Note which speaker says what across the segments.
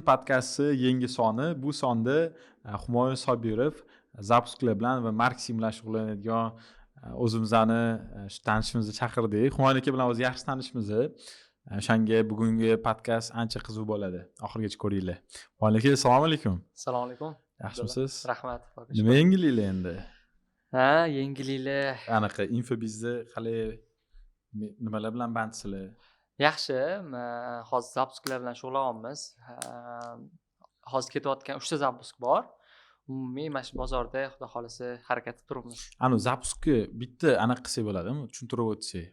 Speaker 1: Podkasti yangi soni. Bu sonda Humoyun Sobirov zapusklar bilan va marketing bilan shug'ullanadigan o'zimizni tanishimizni chaqirdik. Humoyun aka bilan o'zi yaxshi tanishmiz. O'shanga bugungi podkast ancha qiziq bo'ladi. Oxirigacha ko'ringlar. Humoyun aka, assalomu alaykum.
Speaker 2: Assalomu alaykum.
Speaker 1: Yaxshimisiz?
Speaker 2: Rahmat.
Speaker 1: Nima yangiliklar endi?
Speaker 2: Yangiliklar.
Speaker 1: Anaqa infobizda qalay nimalar bilan bandsizlar?
Speaker 2: Yaxshi. Hozir zapusklar bilan shug'ullanyapmiz. Hozir ketayotgan 3 ta zapusk bor. Umumiy mana shu bozorda xudo xolasa harakatda turibmiz.
Speaker 1: Zapuskni bitta anaqa qilsak bo'ladimi? Tushuntirib o'tsak.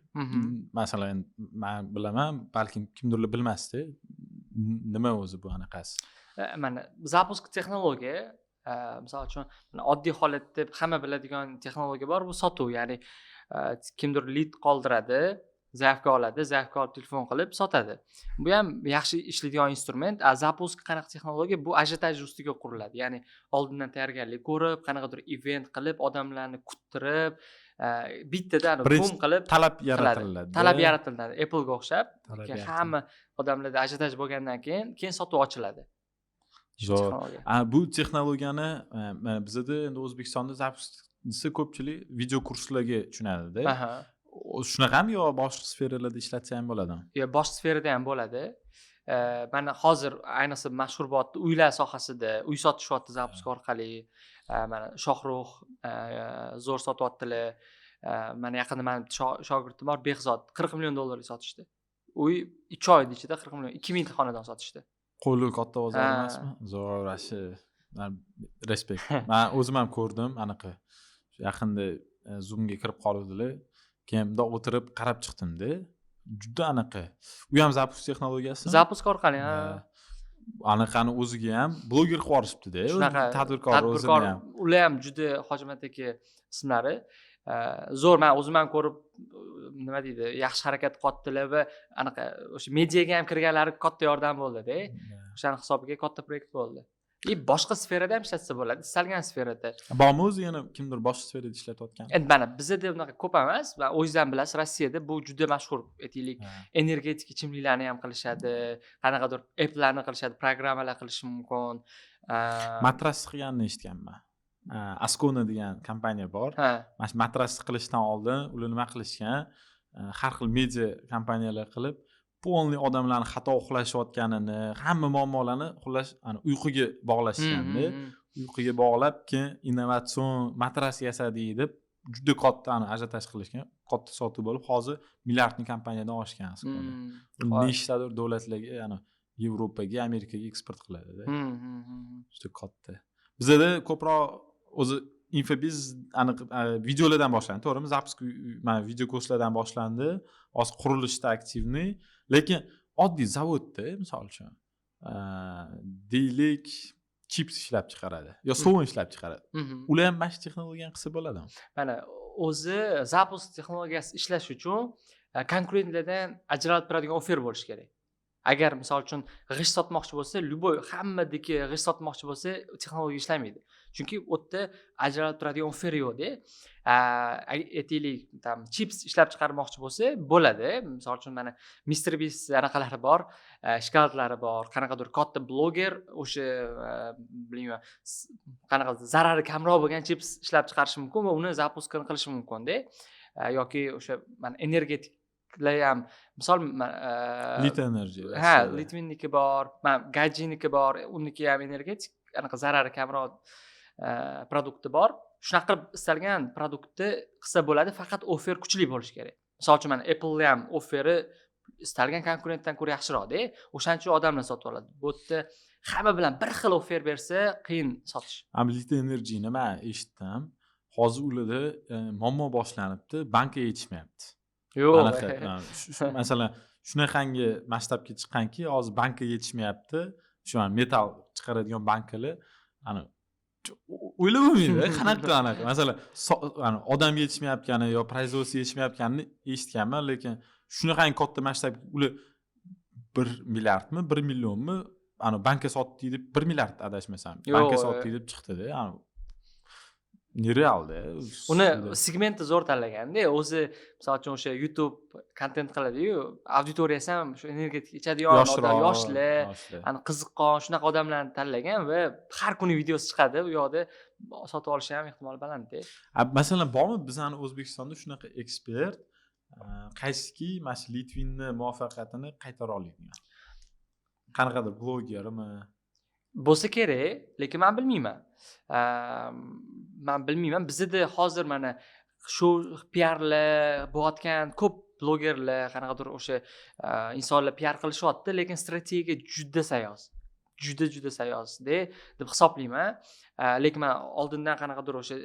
Speaker 1: Masalan, men bilaman, balkim kimdirlar bilmasdi. Nima o'zi bu anaqasi?
Speaker 2: Mana zapusk texnologiya, misol uchun oddiy holatda hamma biladigan texnologiya bor, bu sotuv, ya'ni kimdir lead qoldiradi, zaifga oladi, zaifga olib telefon qilib sotadi. Bu ham yaxshi ishlaydigan instrument. Zapusk qanaqa texnologiya? Bu ajiotaj ustiga quriladi. Ya'ni oldindan tayyorgarlik ko'rib, qanaqadir event qilib, odamlarni kuttirib, bittada bum qilib
Speaker 1: talab yaratiladi.
Speaker 2: Talab yaratiladi. Apple'ga o'xshab, hamma odamlarda ajiotaj bo'lgandan keyin sotuv ochiladi.
Speaker 1: Zo'r. Bu texnologiyani bizda endi O'zbekistonda zapuskni ko'pchilik video kurslarga tushunadi-da. Shunaqami yo boshqa sferalarda ishlatsa ham bo'ladimi?
Speaker 2: Yo, boshqa sferada ham bo'ladi. Mana hozir ayniqsa mashhur bo'lyapti uylar sohasida, uy sotishyapti zapusk orqali. Mana Shohrux zo'r sotyaptilar. Mana yaqinda men shogirdim bor, Behzod $40 million sotishdi. Uy 3 oyning ichida 40 million, 2000 ta xonadon sotishdi.
Speaker 1: Qo'li katta bozor emasmi? Zo'r, respekt. Men o'zim ham ko'rdim anaqa. Yaqinda Zoomga kirib qoluvdilar. Keyin bundoq o'tirib qarab chiqdim-da. Juda anaqa. U ham zapusk texnologiyasi.
Speaker 2: Zapusk orqali,
Speaker 1: Anaqani o'ziga ham bloger qilib yuborishibdi-da.
Speaker 2: Shunaqa
Speaker 1: Tadbirkor o'zini ham.
Speaker 2: Ular ham juda Hojimat aka ismlari. Zo'r, men o'zim ham ko'rib, nima deydi, yaxshi harakat qilyaptilar va anaqa o'sha mediaga ham kirganlari katta yordam bo'ldi-da. O'shaning hisobiga katta proyekt bo'ldi. Boshqa sferada ham ishlatsa bo'ladi, istalgan sferada.
Speaker 1: Bormi o'zi yana kimdir boshqa sferada ishlatayotgan?
Speaker 2: Endi mana bizda bunaqa ko'p emas. O'zingizdan bilasiz, Rossiyada bu juda mashhur, aytaylik, energetik ichimliklarni ham qilishadi, qanaqadir applarni qilishadi, programmalar qilishi mumkin.
Speaker 1: Matras qilganini eshitganman. Ascona degan kompaniya bor. Mana shu matrasni qilishdan oldin ular nima qilishgan? Har xil media kompaniyalar qilib, polni odamlarni xato uxlashayotganini, hamma muammolarni xullas uyquga bog'lashganda, uyquga bog'lab, keyin innovatsion matras yasadik deb juda katta ajiotaj qilishgan. Katta sotuv bo'lib, hozir milliardning kompaniyadan oshgan Ascona. Nechtadir davlatlarga, Yevropaga, Amerikaga eksport qiladi-da. Juda katta. Bizda ko'proq o'zi infobiz videolardan boshlandi, to'g'rimi? Zapusk mana video kurslardan boshlandi. Hozir qurilishda aktivniy, lekin oddiy zavodda, misol uchun, deylik, chips ishlab chiqaradi yo sovun ishlab chiqaradi. Ular ham mana shu texnologiyani qilsa bo'ladimi?
Speaker 2: Mana o'zi zapusk texnologiyasi ishlash uchun konkurentlardan ajralib turadigan offer bo'lish kerak. Agar misol uchun g'isht sotmoqchi bo'lsa, hammadagi g'isht sotmoqchi bo'lsa, texnologiya ishlamaydi. Chunki u yerda ajralib turadigan offer yo'q-da. Aytaylik, chips ishlab chiqarmoqchi bo'lsa, bo'ladi. Misol uchun mana Mr. Beast anaqalari bor, shokoladlari bor, qanaqadir katta bloger o'sha bilmayman, qanaqa zarari kamroq bo'lgan chips ishlab chiqarishi mumkin va uni zapuskini qilishi mumkin-da. Yoki o'sha mana energetik ham misol
Speaker 1: Lit Energy.
Speaker 2: Litvinniki bor, Gajiniki bor, uniki ham energetik, anaqa zarari kamroq produkti bor. Shunaqa qilib istalgan produktni qilsa bo'ladi, faqat offer kuchli bo'lishi kerak. Misol uchun mana Apple ham offeri istalgan konkurentdan ko'ra yaxshiroq-da. O'shaning uchun odamlar sotib oladi. Bu yerda hamma bilan bir xil offer bersa, qiyin sotish.
Speaker 1: Lit Energyni men eshitdim. Hozir ularda muammo boshlanibdi, banka yetishmayapti.
Speaker 2: Yo'q.
Speaker 1: Masalan, shunaqangi masshtabga chiqqanki, hozir banka yetishmayapti. Shu metal chiqaradigan bankalar o'ylab bo'lmaydi, qanaqa anaqa. Masalan, odam yetishmayotgani yo производство yetishmayotganini eshitganman, lekin shunaqangi katta masshtab ular 1 milliardmi, 1 millionmi banka sotdi deb 1 milliard adashmasam. Banka sotdi deb chiqdi-da. nerealda.
Speaker 2: Uni segmenti zo'r tanlaganda, o'zi misol uchun o'sha YouTube kontent qiladi-yu, auditoriyasi ham shu energetik ichadigan odam, yoshlar, qiziqqon, shunaqa odamlarni tanlagan va har kuni videosi chiqadi. U yoqda sotib olishi ham ehtimol balandda.
Speaker 1: Masalan, bormi bizani O'zbekistonda shunaqa ekspert, qaysiki mana shu Litvinni muvaffaqiyatini qaytara oladigan? Qanaqadir blogermi?
Speaker 2: Bo'lsa kerak, lekin men bilmayman. Bizda hozir mana shu PR-lar bo'layotgan ko'p blogerlar, qanaqadir o'sha insonlar PR qilishyapti, lekin strategiya juda sayoz. Juda sayozda deb hisoblayman. Lekin men oldindan qanaqadir o'sha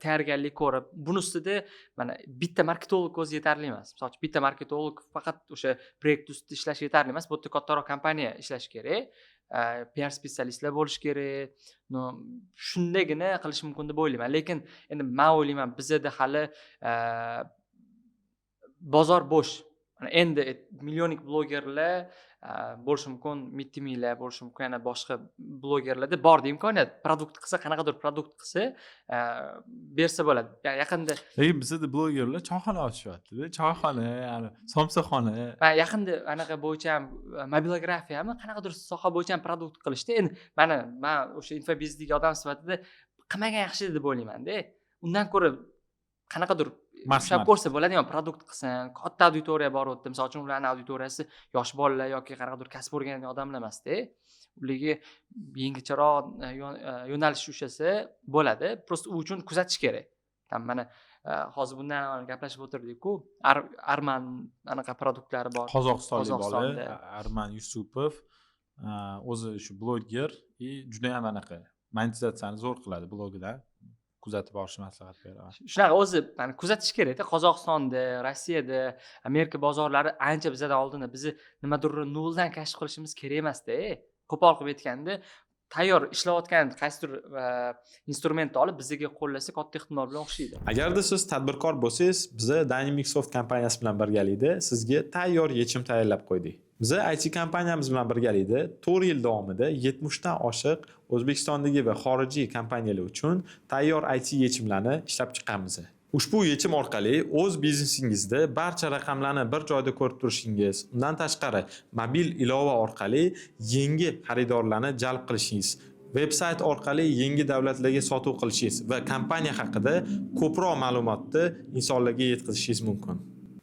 Speaker 2: tayyorgarlik ko'rib, buni ustida mana bitta marketolog o'zi yetarli emas. Misol uchun bitta marketolog faqat o'sha proyekt ustida ishlashi yetarli emas. Bu yerda kattaroq kompaniya ishlashi kerak. PR spetsialistlar bo'lish kerak. Shundagina qilish mumkin deb o'ylayman. Lekin endi men o'ylayman bizda hali bozor bo'sh. Endi millionlik blogerlar bo'lishi mumkin, mittimiylar bo'lishi mumkin, yana boshqa blogerlarda borda imkoniyat. Produkt qilsa, qanaqadir produkt qilsa, bersa bo'ladi. Yaqinda
Speaker 1: lekin bizda blogerlar choyxona ochishyapti-da, choyxona, ya'ni somsaxona.
Speaker 2: Yaqinda anaqa bo'yicha ham mobilografiyami, qanaqadir soha bo'yicha ham produkt qilishdi. Endi men o'sha infobizdagi odam sifatida qilmagan yaxshi deb o'ylayman-da. Undan ko'ra qanaqadir ushlab ko'rsa bo'ladigan produkt qilsin, katta auditoriya bor o'tdi. Misol uchun ularning auditoriyasi yosh bolalar yoki qanaqadir kasb o'rgangan odamlar emas-da. Ularga yengilcharoq yo'nalish ushlasa bo'ladi. Prosta u uchun kuzatish kerak. Mana hozir bundan gaplashib o'tirdik-ku, Arman anaqa produktlari bor.
Speaker 1: Qozog'istonlik bola, Arman Yusupov, o'zi shu bloger, juda ham anaqa monetizatsiyani zo'r qiladi blogida. Kuzatib borishni maslahat beraman.
Speaker 2: Shunaqa o'zi kuzatish kerak-da. Qozog'istonda, Rossiyada, Amerika bozorlari ancha bizdan oldinda. Bizni nimadir noldan kashf qilishimiz kerak emas-da. Qo'pol qilib aytganda, tayyor ishlayotgan qaysidir instrumentni olib bizga qo'llasa katta ehtimol bilan o'xshaydi.
Speaker 1: Agarda siz tadbirkor bo'lsangiz, biz Dynamicsoft kompaniyasi bilan birgalikda sizga tayyor yechim tayyorlab qo'ydik. Biz IT kompaniyamiz bilan birgalikda 4 yil davomida 70 dan oshiq O'zbekistondagi va xorijiy kompaniyalar uchun tayyor IT yechimlarni ishlab chiqqanmiz. Ushbu yechim orqali o'z biznesingizda barcha raqamlarni bir joyda ko'rib turishingiz, undan tashqari mobil ilova orqali yangi xaridorlarni jalb qilishingiz, veb-sayt orqali yangi davlatlarga sotuv qilishingiz va kompaniya haqida ko'proq ma'lumotni insonlarga yetkazishingiz mumkin.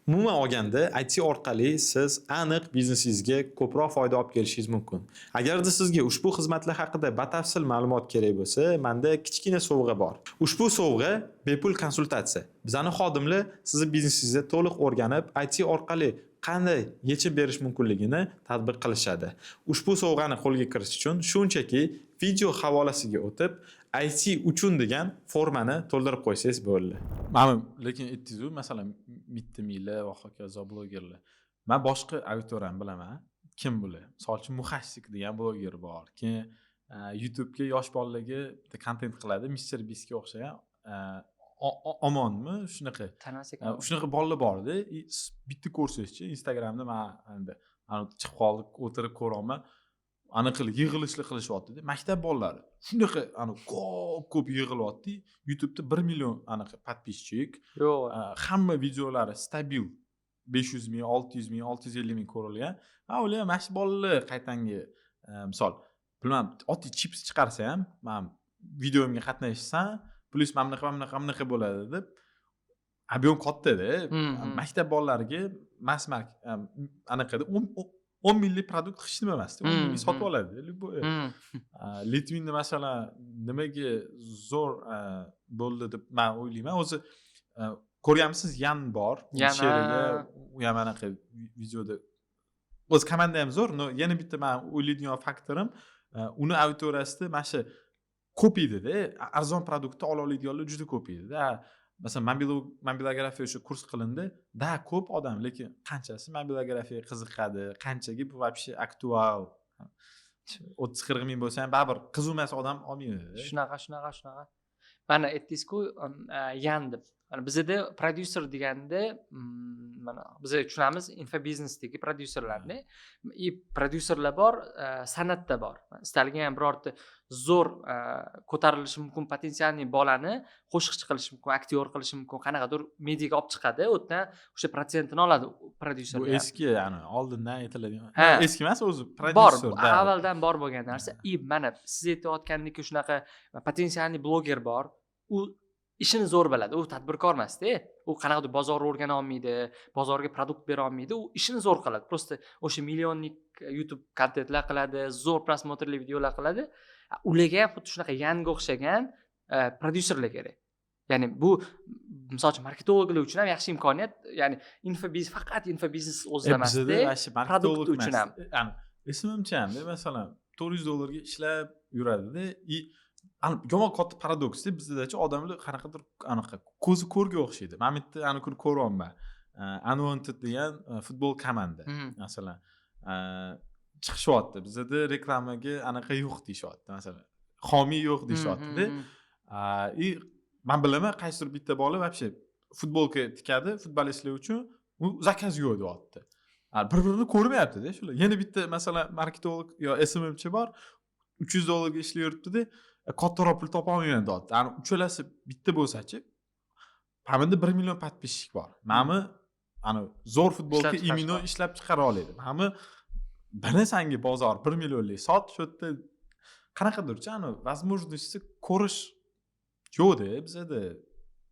Speaker 1: Umuman olganda, IT orqali siz aniq biznesingizga ko'proq foyda olib kelishingiz mumkin. Agarda sizga ushbu xizmatlar haqida batafsil ma'lumot kerak bo'lsa, menda kichkina sovg'a bor. Ushbu sovg'a bepul konsultatsiya. Bizning xodimlar sizni biznesingizga to'liq o'rganib, IT orqali qanday yechim berish mumkinligini tadbiq qilishadi. Ushbu sovg'ani qo'lga kiritish uchun shunchaki video havolasiga o'tib, IT uchun degan formani to'ldirib qo'ysangiz bo'ldi. Mana lekin aytdingiz-ku, masalan, mittimiylar va hokazo blogerlar. Men boshqa auditoriyani bilaman. Kim bular? Misol uchun Muhassik degan bloger bor. Keyin YouTube'ga yosh bolalarga kontent qiladi, Mr. Beastga o'xshagan. Omonmi? Shunaqa. Shunaqa bolalar bor-da. Bitta ko'rsangizchi, Instagramda men endi chiqib qoldik, o'tirib ko'raman. Aniq yig'ilishlar qilishyapti-da. Maktab bolalari shunaqa ko'p yig'ilyapti. YouTube'da 1 million aniq podpischik. Hamma videolari stabil 500 ming, 600 ming, 650 ming ko'rilgan. Ular ham mashq bolalar qaytanga misol, bilmam, oddiy chips chiqarsa ham, men videomga qatnashsam, plus mana bunaqa bo'ladi deb ob'yom katta-da. Maktab bolalariga mass-mark anaqada 10 minglik produkt hech nima emas. 10 minglik sotib oladi. Litvinni masalan nimaga zo'r bo'ldi deb men o'ylayman. O'zi ko'rganmisiz, Yan bor. Sheriga u ham anaqa videoda o'z komanda ham zo'r. Yana bitta men o'ylaydigan faktorim, uni auditoriyasida mana shu ko'p edi-da. Arzon produktni ola oladiganlar juda ko'p edi-da. Masalan, mobilografiya o'sha kurs qilindi. Ko'p odam, lekin qanchasi mobilografiyaga qiziqadi, qanchaga bu вообще aktual. 30-40 ming bo'lsa ham baribir qiziqmas odam olmaydi.
Speaker 2: Shunaqa. Mana aytdingiz-ku, Yan deb. mana bizda prodyuser deganda mana biz tushunamiz infobiznesdagi prodyuserlarni. Prodyuserlar bor, san'atda bor. Istalgan birorta zo'r ko'tarilishi mumkin potensialniy bolani qo'shiqchi qilishi mumkin, aktyor qilishi mumkin, qanaqadir mediaga olib chiqadi, o'tdan o'sha protsentini oladi prodyuserlar.
Speaker 1: Bu eski, ya'ni oldindan aytiladigan. Eski emas, o'zi prodyuser.
Speaker 2: Bor, avvaldan bor bo'lgan narsa. Mana siz aytayotgandek shunaqa potensialniy bloger bor. U ishini zo'r biladi. U tadbirkor emas-da. U qanaqadir bozorni o'rgana olmaydi, bozorga produkt bera olmaydi. U ishini zo'r qiladi. Prosta o'sha millionlik YouTube kontentlar qiladi, zo'r prosmotrli videolar qiladi. Ularga ham xuddi shunaqa yangi o'xshagan prodyuserlar kerak. Ya'ni bu misol uchun marketologlar uchun ham yaxshi imkoniyat. Ya'ni faqat infobiznes o'zida emas-da, produkt uchun ham.
Speaker 1: Ya'ni esimimcha ham, masalan, $400 ishlab yuradida, yomon katta paradoks-da, bizdachi odamlar qanaqadir anaqa ko'zi ko'rga o'xshaydi. Men bitta ani kuni ko'ryapman. Unwanted degan futbol komanda. Masalan, chiqishyapti. Bizda reklamaga anaqa yo'q deyishyapti. Masalan, xomiy yo'q deyishyapti-da. Men bilaman, qaysidir bitta bola вообще futbolka tikadi, futbolistlar uchun u zakaz yo'q deyapti. Bir-birini ko'rmayapti-da shular. Yana bitta masalan marketolog yo SMMchi bor, $300 ga ishlayib yuribdi-da, kattaroq pul topa olmayman deyapti. Ya'ni uchalasi bitta bo'lsa-chi, hamda 1 million подписчик bor. Meni ana zo'r futbolka imino ishlab chiqara oladi. Meni bana sanga bozor 1 millionlik sot, shu yerda qanaqadirchi ana возможность ko'rish yo'qda bizda.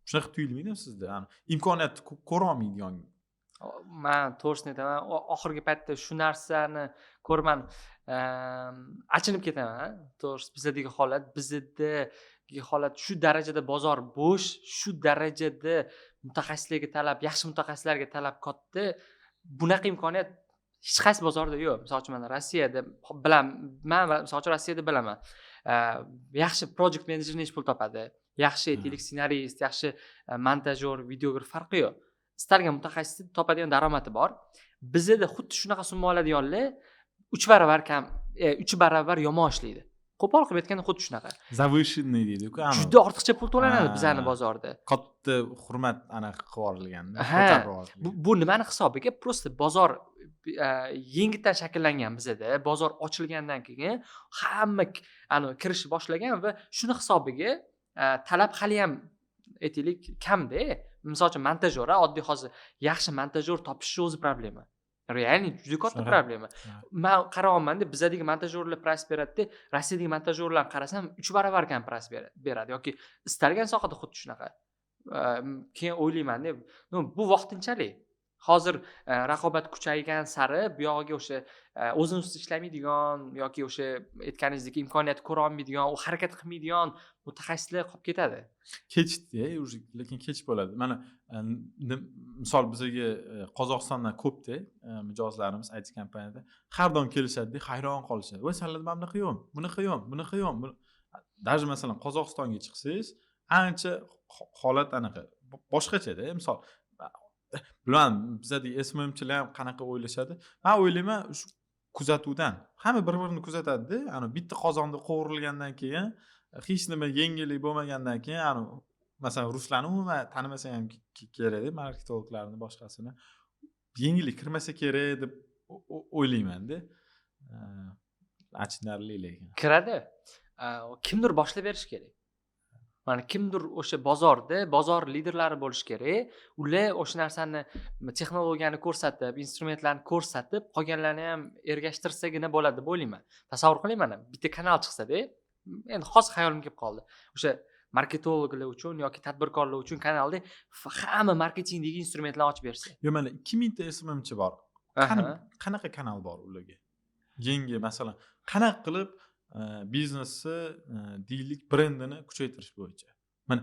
Speaker 1: Shunaqa tuyulmaydimi sizda? Ana imkoniyat ko'ra olmaydigan.
Speaker 2: Men to'g'risini aytaman, oxirgi paytda shu narsani ko'rman, achinib ketaman. To'g'risi bizdagi holat shu darajada bozor bo'sh, shu darajada mutaxassislarga talab, yaxshi mutaxassislarga talab katta. Bunaqa imkoniyat hech qaysi bozorda yo'q. Misol uchun men Rossiyada bilaman. Yaxshi project manager necha pul topadi? Yaxshi aytaylik ssenariyist, yaxshi montajyor, videograf farqi yo'q. Istalgan mutaxassis topadigan daromadi bor. Bizda xuddi shunaqa summa oladiganlar 3 baravar yomon ishlaydi. Qo'pol qilib aytganda xuddi shunaqa.
Speaker 1: Завышенный deydi-ku.
Speaker 2: Juda ortiqcha pul to'lanadi bizning bozorda.
Speaker 1: Katta hurmat anaqa qilib yuborilgan.
Speaker 2: Bu nimani hisobiga? Prosta bozor yengildan shakllangan bizda. Bozor ochilgandan keyin hamma kirishni boshlagan va shuni hisobiga talab hali ham aytaylik kamda. Misol uchun montajyor, oddiy hozir yaxshi montajyor topish o'zi problema. Realni juda katta problema. Men qarayapman-da, bizdagi montajyorlar price beradi-da, Rossiyadagi montajyorlarni qarasam 3 baravar kam price beradi yoki istalgan sohada xuddi shunaqa. Keyin o'ylayman-da, bu vaqtinchalik. Hozir raqobat kuchaygan sari bu yog'iga o'sha o'zini ustida ishlamaydigan yoki o'sha aytganingizdek imkoniyat ko'ra olmaydigan, u harakat qilmaydigan mutaxassislar qolib ketadi.
Speaker 1: Kechdi, lekin kech bo'ladi. Mana misol bizga Qozog'istondan ko'pda mijozlarimiz IT kompaniyada har doim kelishadi, hayron qolishadi. "Voy, sanlar mana bunaqa yo'q, bunaqa yo'q." Даже masalan Qozog'istonga chiqsangiz, ancha holat anaqa boshqacha-da. Misol bilan bizda SMMchilar ham qanaqa o'ylashadi? Men o'ylayman, shu kuzatuvdan. Hamma bir-birini kuzatadi-da. Ana bitta qozonda qovurilgandan keyin, hech nima yengillik bo'lmagandan keyin, ana masalan ruslarni umuman tanimasa ham kerak-da, marketologlarni boshqasini. Yengillik kirmasa kerak deb o'ylayman-da. Achinarli lekin.
Speaker 2: Kiradi. Kimdir boshlab berish kerak. Mana kimdir o'sha bozor liderlari bo'lish kerak. Ular o'sha narsani, texnologiyani ko'rsatib, instrumentlarni ko'rsatib, qolganlarni ham ergashtirsagina bo'ladi deb o'ylayman. Tasavvur qiling, mana bitta kanal chiqsa-da, endi hozir hayolimga kelib qoldi. O'sha marketologlar uchun yoki tadbirkorlar uchun kanalda hamma marketingdagi instrumentlarni ochib bersa.
Speaker 1: Yo'q, mana 2000 ta SMMchi bor. Qanaqa kanal bor ularga? Yangi masalan, qanaqa qilib biznesni deylik brendini kuchaytirish bo'yicha. Mana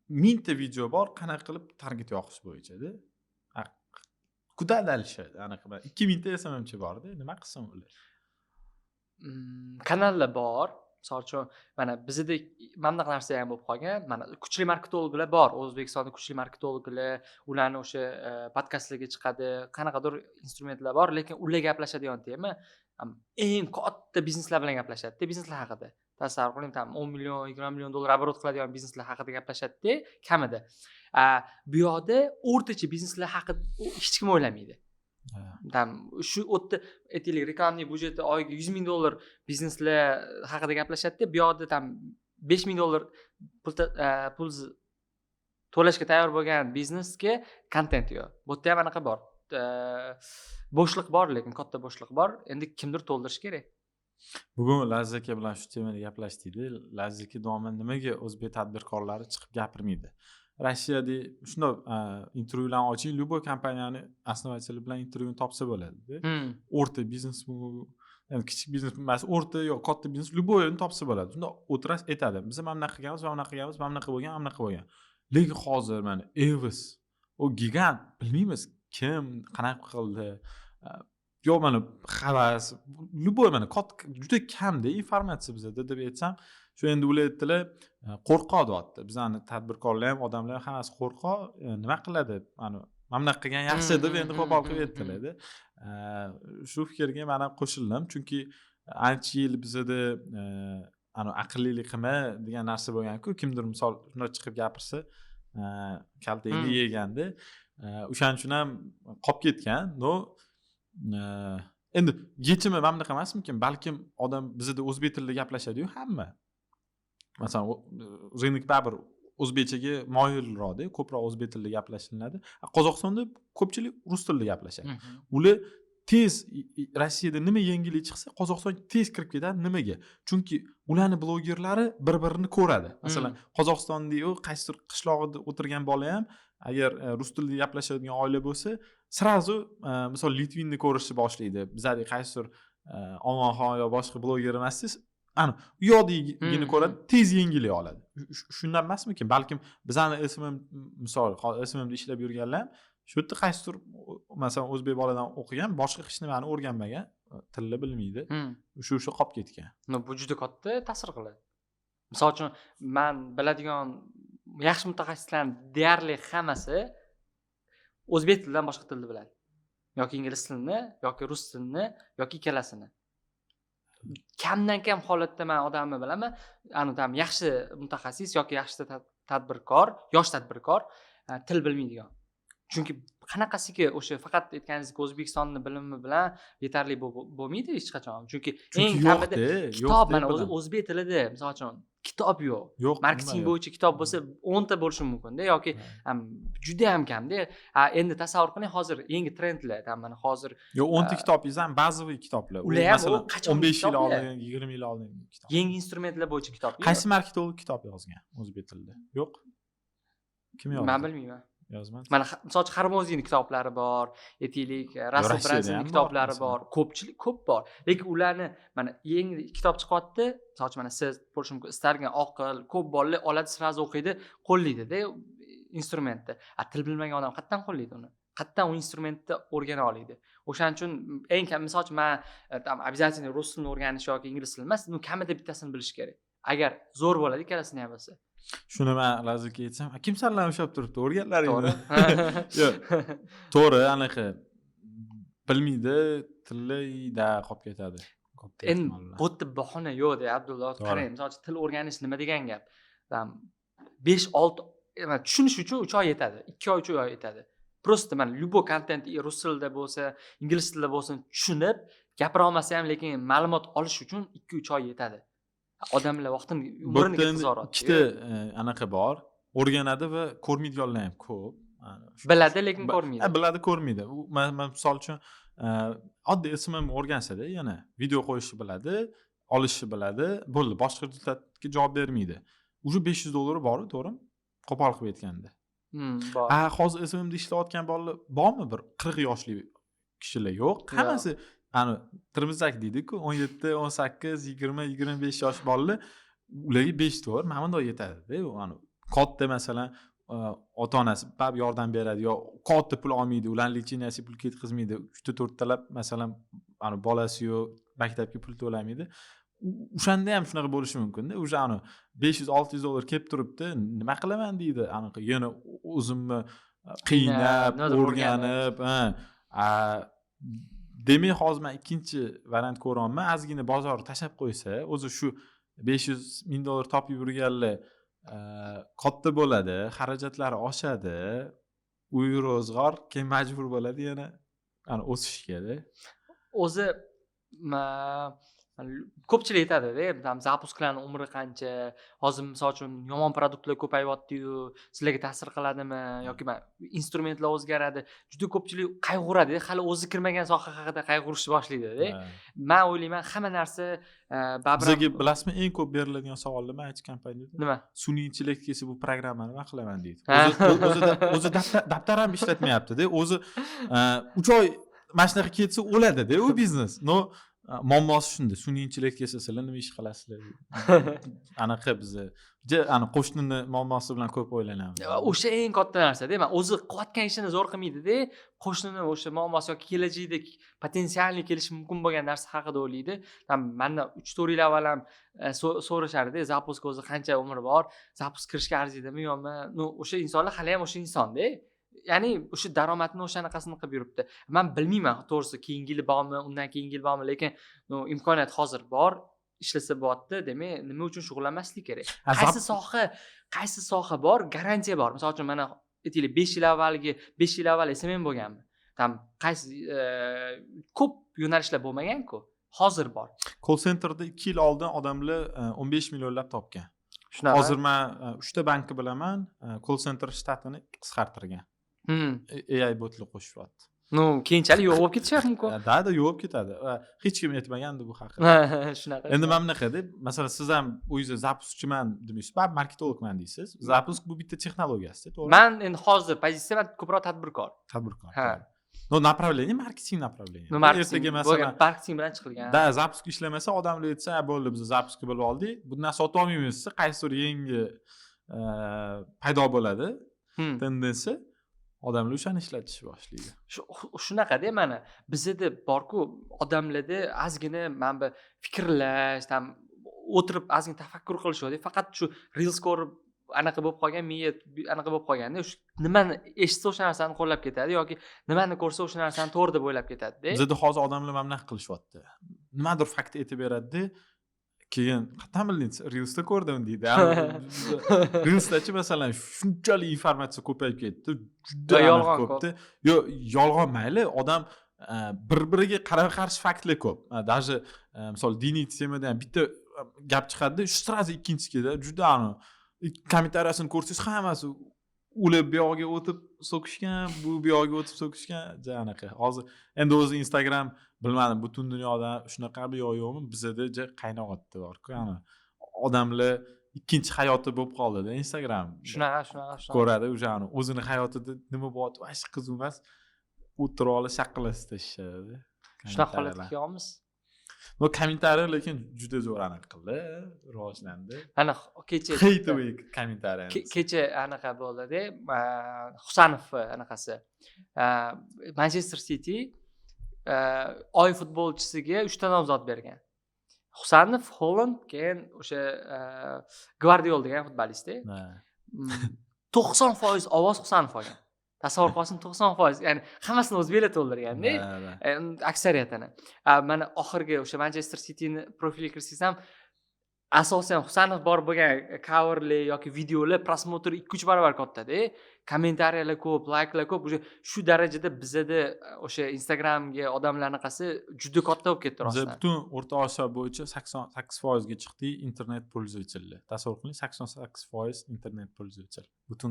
Speaker 1: 1000 ta video bor, qanaqa qilib target yoqish bo'yicha-da. Kuda dalishadi, anaqa 2000 ta SMMchi bor-da, nima qilsam ular?
Speaker 2: Kanallar bor. Misol uchun mana bizda mana bunaqa narsa ham bo'lib qolgan. Mana kuchli marketologlar bor. O'zbekistonda kuchli marketologlar, ularni o'sha podkastlarga chiqadi, qanaqadir instrumentlar bor, lekin ular gaplashadigan tema eng katta bizneslar bilan gaplashadi bizneslar haqida. Tasavvur qiling, tam 10 million, 20 million dollar oborot qiladigan bizneslar haqida gaplashadi kamida. Bu yoqda o'rtacha bizneslar haqida hech kim o'ylamaydi. Tam shu o'tda aytaylik reklamniy byudjeti oyiga 100 ming dollar bizneslar haqida gaplashadi. Bu yoqda tam 5 ming dollar pul to'lashga tayyor bo'lgan biznesga kontent yo'q. Bu yerda ham anaqa bor. Bo'shliq bor, lekin katta bo'shliq bor. Endi kimdir to'ldirish kerak.
Speaker 1: Bugun Laziz aka bilan shu temada gaplashdik. Laziz aka doimo nimaga o'zbek tadbirkorlari chiqib gapirmaydi? Rossiyada shunday intervyularni oching, любой kompaniyani основатель bilan intervyuni topsa bo'ladi. O'rta biznes yani kichik biznes emas, o'rta yo katta biznes любойni topsa bo'ladi. Shunda o'tirasiz aytadi. Biz ham bunaqa qilganmiz, mana bunaqa qilganmiz, mana bunaqa bo'lgan, mana bunaqa bo'lgan. Lekin hozir mana Evis o gigant bilmaymiz kim qanaqa qildi. Yo mana havas, любой mana juda kamda informatsiya bizda deb aytsam, shu endi ular aytdilar, qo'rqoq deyapti. Bizani tadbirkorlar ham, odamlar ham hammasi qo'rqoq, nima qiladi? Mana bunaqa qilgan yaxshi deb endi qo'pol qilib aytdilar-da. Shu fikrga men ham qo'shildim, chunki ancha yil bizda aqllilik qilma degan narsa bo'lgan-ku, kimdir misol shunday chiqib gapirsa, kaltangni yeganda, o'shaning uchun ham qolib ketgan. No endi yechimi mana bunaqa emasmikin, balkim odam bizda o'zbek tilida gaplashadi-yu hamma. Masalan, rынок baribir o'zbekchaga moyilroqda, ko'proq o'zbek tilida gaplashiladi. Qozog'istonda ko'pchilik rus tilida gaplashadi. Ular tez Rossiyada nima yangilik chiqsa, Qozog'iston tez kirib ketadi. Nimaga? Chunki ularning blogerlari bir-birini ko'radi. Masalan, Qozog'istonda qaysidir qishlog'ida o'tirgan bola ham agar rus tilida gaplashadigan oila bo'lsa, srazu misol Litvinni ko'rishni boshlaydi. Bizda qaysidir Omonxon yo boshqa bloger emassiz, ana u yoqdagini ko'radi, tez yangilik oladi. Shundan emasmikin? Balkim bizani misol SMMda ishlab yurganlar shu yerda qaysidir masalan o'zbek boladan o'qigan, boshqa hech nimani o'rganmagan, tilni bilmaydi. Shu qolib ketgan.
Speaker 2: Bu juda katta ta'sir qiladi. Misol uchun men biladigan yaxshi mutaxassislarning deyarli hammasi o'zbek tilidan boshqa tilni biladi. Yoki ingliz tilini, yoki rus tilini, yoki ikkalasini. Kamdan kam holatda men odamni bilaman, tam yaxshi mutaxassis yoki yaxshi tadbirkor, yosh tadbirkor til bilmaydigan. Chunki qanaqasiga o'sha faqat aytganingizdek O'zbekistonning bilimi bilan yetarli bo'lmaydi hech qachon. Chunki eng kamida kitob mana o'zbek tilida, misol uchun kitob yo'q. Marketing bo'yicha kitob bo'lsa 10 ta bo'lishi mumkin-da yoki juda ham kamda. Endi tasavvur qiling, hozir yangi trendlar, mana hozir
Speaker 1: 10 ta kitobingiz ham ba'ziviy kitoblar.
Speaker 2: Masalan,
Speaker 1: 15 yil oldin, 20 yil oldin kitob.
Speaker 2: Yangi instrumentlar bo'yicha kitob.
Speaker 1: Qaysi marketolog kitob yozgan o'zbek tilida? Yo'q. Kim yozdi?
Speaker 2: Men bilmayman.
Speaker 1: Yozmadi.
Speaker 2: Mana misol uchun Harmoziyning kitoblari bor, aytaylik, Rasul Bransonning kitoblari bor, ko'pchilik ko'p bor. Lekin ularni mana yangi kitob chiqyapti, misol uchun mana siz ko'rish mumkin, istalgan oqil, ko'p bolalar oladi, sirazi o'qiydi, qo'llaydi-da instrumentni. Til bilmagan odam qayerdan qo'llaydi uni? Qayerdan u instrumentni o'rgana oladi? O'shaning uchun eng kam misol uchun men обязательно rus tilini o'rganish yoki ingliz tilini emas, uni kamida bittasini bilish kerak. Agar zo'r bo'ladi, ikkalasini ham bilsa.
Speaker 1: Shuni men Lazizga aytsam, kim sanlar ushlab turibdi, o'rganlaringni. Yo'q. To'g'ri, anaqa bilmaydi, tilida qolib ketadi.
Speaker 2: Endi bu yerda bahona yo'q-da, Abdulla. Qarang, misol uchun til o'rganish nima degan gap? 5-6 tushunish uchun 3 oy yetadi, 2 oy 3 oy yetadi. Просто mana любой kontent rus tilida bo'lsa, ingliz tilida bo'lsa, tushunib, gapira olmasa ham, lekin ma'lumot olish uchun 2-3 oy yetadi. Odamlar vaqtini umrini ketkazadi.
Speaker 1: Ikkita anaqa bor, o'rganadi va ko'rmaydiganlar ham ko'p.
Speaker 2: Biladi, lekin ko'rmaydi.
Speaker 1: Biladi, ko'rmaydi. Men misol uchun oddiy SMM o'rgansa-da, yana video qo'yishni biladi, olishni biladi, bo'ldi, boshqa hujjatga javob bermaydi. Uje $500 bor, to'g'rimi? Qo'pol qilib aytganda.
Speaker 2: Bor.
Speaker 1: Hozir SMMda ishlayotgan bolalar bormi? Bir 40 yoshli kishilar yo'q. Hammasi Termizak deydi-ku, 17, 18, 20, 25 yosh bolalar, ularga 5 to'g'ri, mana bunday yetadi-da. Katta masalan, ota-onasi bab yordam beradi yo katta pul olmaydi, ularning licheniyasi pul ketkazmaydi. 3-4 talab masalan, bolasi yo'q, maktabga pul to'lamaydi. O'shanda ham shunaqa bo'lishi mumkin-da. O'sha $500-600 kelib turibdi, nima qilaman deydi. Anaqa yana o'zimni qiynab, o'rganib, demak hozir men ikkinchi variant ko'ryapman, ozgina bozorni tashlab qo'ysa, o'zi shu $500,000 topib yurganlar katta bo'ladi, xarajatlari oshadi, uy ro'zg'or keyin majbur bo'ladi yana o'sishga.
Speaker 2: O'zi ko'pchilik aytadi-da, zapusklarning umri qancha, hozir misol uchun yomon produktlar ko'payyapti-yu, sizlarga ta'sir qiladimi yoki instrumentlar o'zgaradi. Juda ko'pchilik qayg'uradi, hali o'zi kirmagan soha haqida qayg'urishni boshlaydi-da. Men o'ylayman, hamma narsa
Speaker 1: bizga bilasizmi, eng ko'p beriladigan savollar men aytgan kompaniyada.
Speaker 2: Nima?
Speaker 1: Sun'iy intellekt kelsa bu programmani nima qilaman deydi. O'zi daftar ham ishlatmayapti-da. O'zi 3 oy mana shunaqa ketsa o'ladi-da u biznes. No muammosi shunda. Sun'iy intellekt kelsa sizlar nima ish qilasizlar? Anaqa bizni qo'shnini muammosi bilan ko'p o'ylanamiz.
Speaker 2: O'sha eng katta narsa-da. Men o'zi qilayotgan ishini zo'r qilmaydi-da, qo'shnini o'sha muammosi yoki kelajakda potensialni kelishi mumkin bo'lgan narsa haqida o'ylaydi. Mendan 3-4 yil avval ham so'rashardi, zapusk o'zi qancha umri bor, zapusk kirishga arziydimi yo'qmi? O'sha insonlar hali ham o'sha inson-da. Ya'ni o'sha daromadni o'shanaqasini qilib yuribdi. Men bilmayman, to'g'risi keyingi yil bormi, undan keyingi yil bormi, lekin imkoniyat hozir bor, ishlasa bo'lyapti, demak, nima uchun shug'ullanmaslik kerak? Qaysi soha bor, garantiya bor. Misol uchun mana aytaylik 5 yil avval SMM bo'lganmi? Qaysi ko'p yo'nalishlar bo'lmagan-ku. Hozir bor.
Speaker 1: Call centerda 2 yil oldin odamlar 15 millionlab topgan.
Speaker 2: Shunaqa.
Speaker 1: Hozir men 3 ta bankni bilaman, call center shtatini qisqartirgan. AI botlar qo'shyapti.
Speaker 2: Keyinchalik yo'q bo'lib ketishyapti mumkin.
Speaker 1: Da, yo'q ketadi. Hech kim aytmagandi bu haqida.
Speaker 2: Shunaqa.
Speaker 1: Endi mana bunaqa-da, masalan, siz ham o'zingiz zapuskchiman demaysiz, marketologman deysiz. Zapusk bu bitta texnologiyasi, to'g'ri?
Speaker 2: Men endi hozir pozitsiyam ko'proq tadbirkor.
Speaker 1: Ha. Направление marketing направление.
Speaker 2: Ertaga masalan marketing bilan chiqilgan.
Speaker 1: Da, zapusk ishlamasa, odamlar aytsa, bo'ldi, biz zapuskni bilib oldik. Bundan sotib olmaymiz desa, qaysidir yangi paydo bo'ladi. Tendensiya odamlar o'shani ishlatishni boshlaydi.
Speaker 2: Shunaqa-da, mana bizda borku odamlarda ozgina mana bu fikrlash, o'tirib ozgina tafakkur qilishadi. Faqat shu reels ko'rib anaqa bo'lib qolgan, miya anaqa bo'lib qolganda, nimani eshitsa o'sha narsani qo'llab ketadi yoki nimani ko'rsa o'sha narsani to'g'ri deb o'ylab ketadi-da.
Speaker 1: Bizda hozir odamlar mana bunaqa qilishyapti. Nimadir fakt aytib beradi-da, keyin qayerdan bildingiz? Reelsda ko'rdim deydi. Reelsdachi masalan shunchalik informatsiya ko'payib ketdi. Juda yolg'on ko'pdi. Yo'q, yolg'on mayli, odam bir-biriga qarama-qarshi faktlar ko'p. Даже misol diniy temadan bitta gap chiqadi, shu sразу ikkinchisiga juda kommentariyasini ko'rsangiz hammasi ular bu yoqqa o'tib so'kishgan, bu yoqqa o'tib so'kishgan, anaqa. Hozir endi o'zi Instagram bilmadim, butun dunyoda shunaqa bu yo'qmi, bizda qaynoqatda bor-ku, odamlar ikkinchi hayoti bo'lib qoldi-da Instagram.
Speaker 2: Shunaqa.
Speaker 1: Ko'radi, o'zini hayotida nima bo'lyapti, vash qiziq emas, o'tirib olib shaqillasida ishlaydi.
Speaker 2: Shunaqa holatga kelamiz.
Speaker 1: Kommentariy lekin juda zo'r aniq qildi, rivojlandi.
Speaker 2: Ana kecha
Speaker 1: kommentariy.
Speaker 2: Kecha anaqa bo'ldi-da, Husanov anaqasi. Manchester City oy futbolchisiga 3 ta nomzod bergan. Husanov, Holland, keyin o'sha Guardiola degan futbolist. 90% ovoz Husanov olgan. Tasavvur qilsin 90%, ya'ni hammasini o'zbeklar to'ldirganda, aksariyatini. Mana oxirgi o'sha Manchester Cityni profiliga kirsangiz ham asosan Husanov bor bo'lgan coverlar yoki videolar prosmotr 2-3 barobar katta-da. Kommentariyalar ko'p, layklar ko'p. Shu darajada bizda o'sha Instagramga odamlarning qasi juda katta bo'lib ketdi rostdan.
Speaker 1: Biz butun O'rta Osiyo bo'yicha 88% ga chiqdi internet pользователlar. Tasavvur qiling, 88% internet pользователь. Butun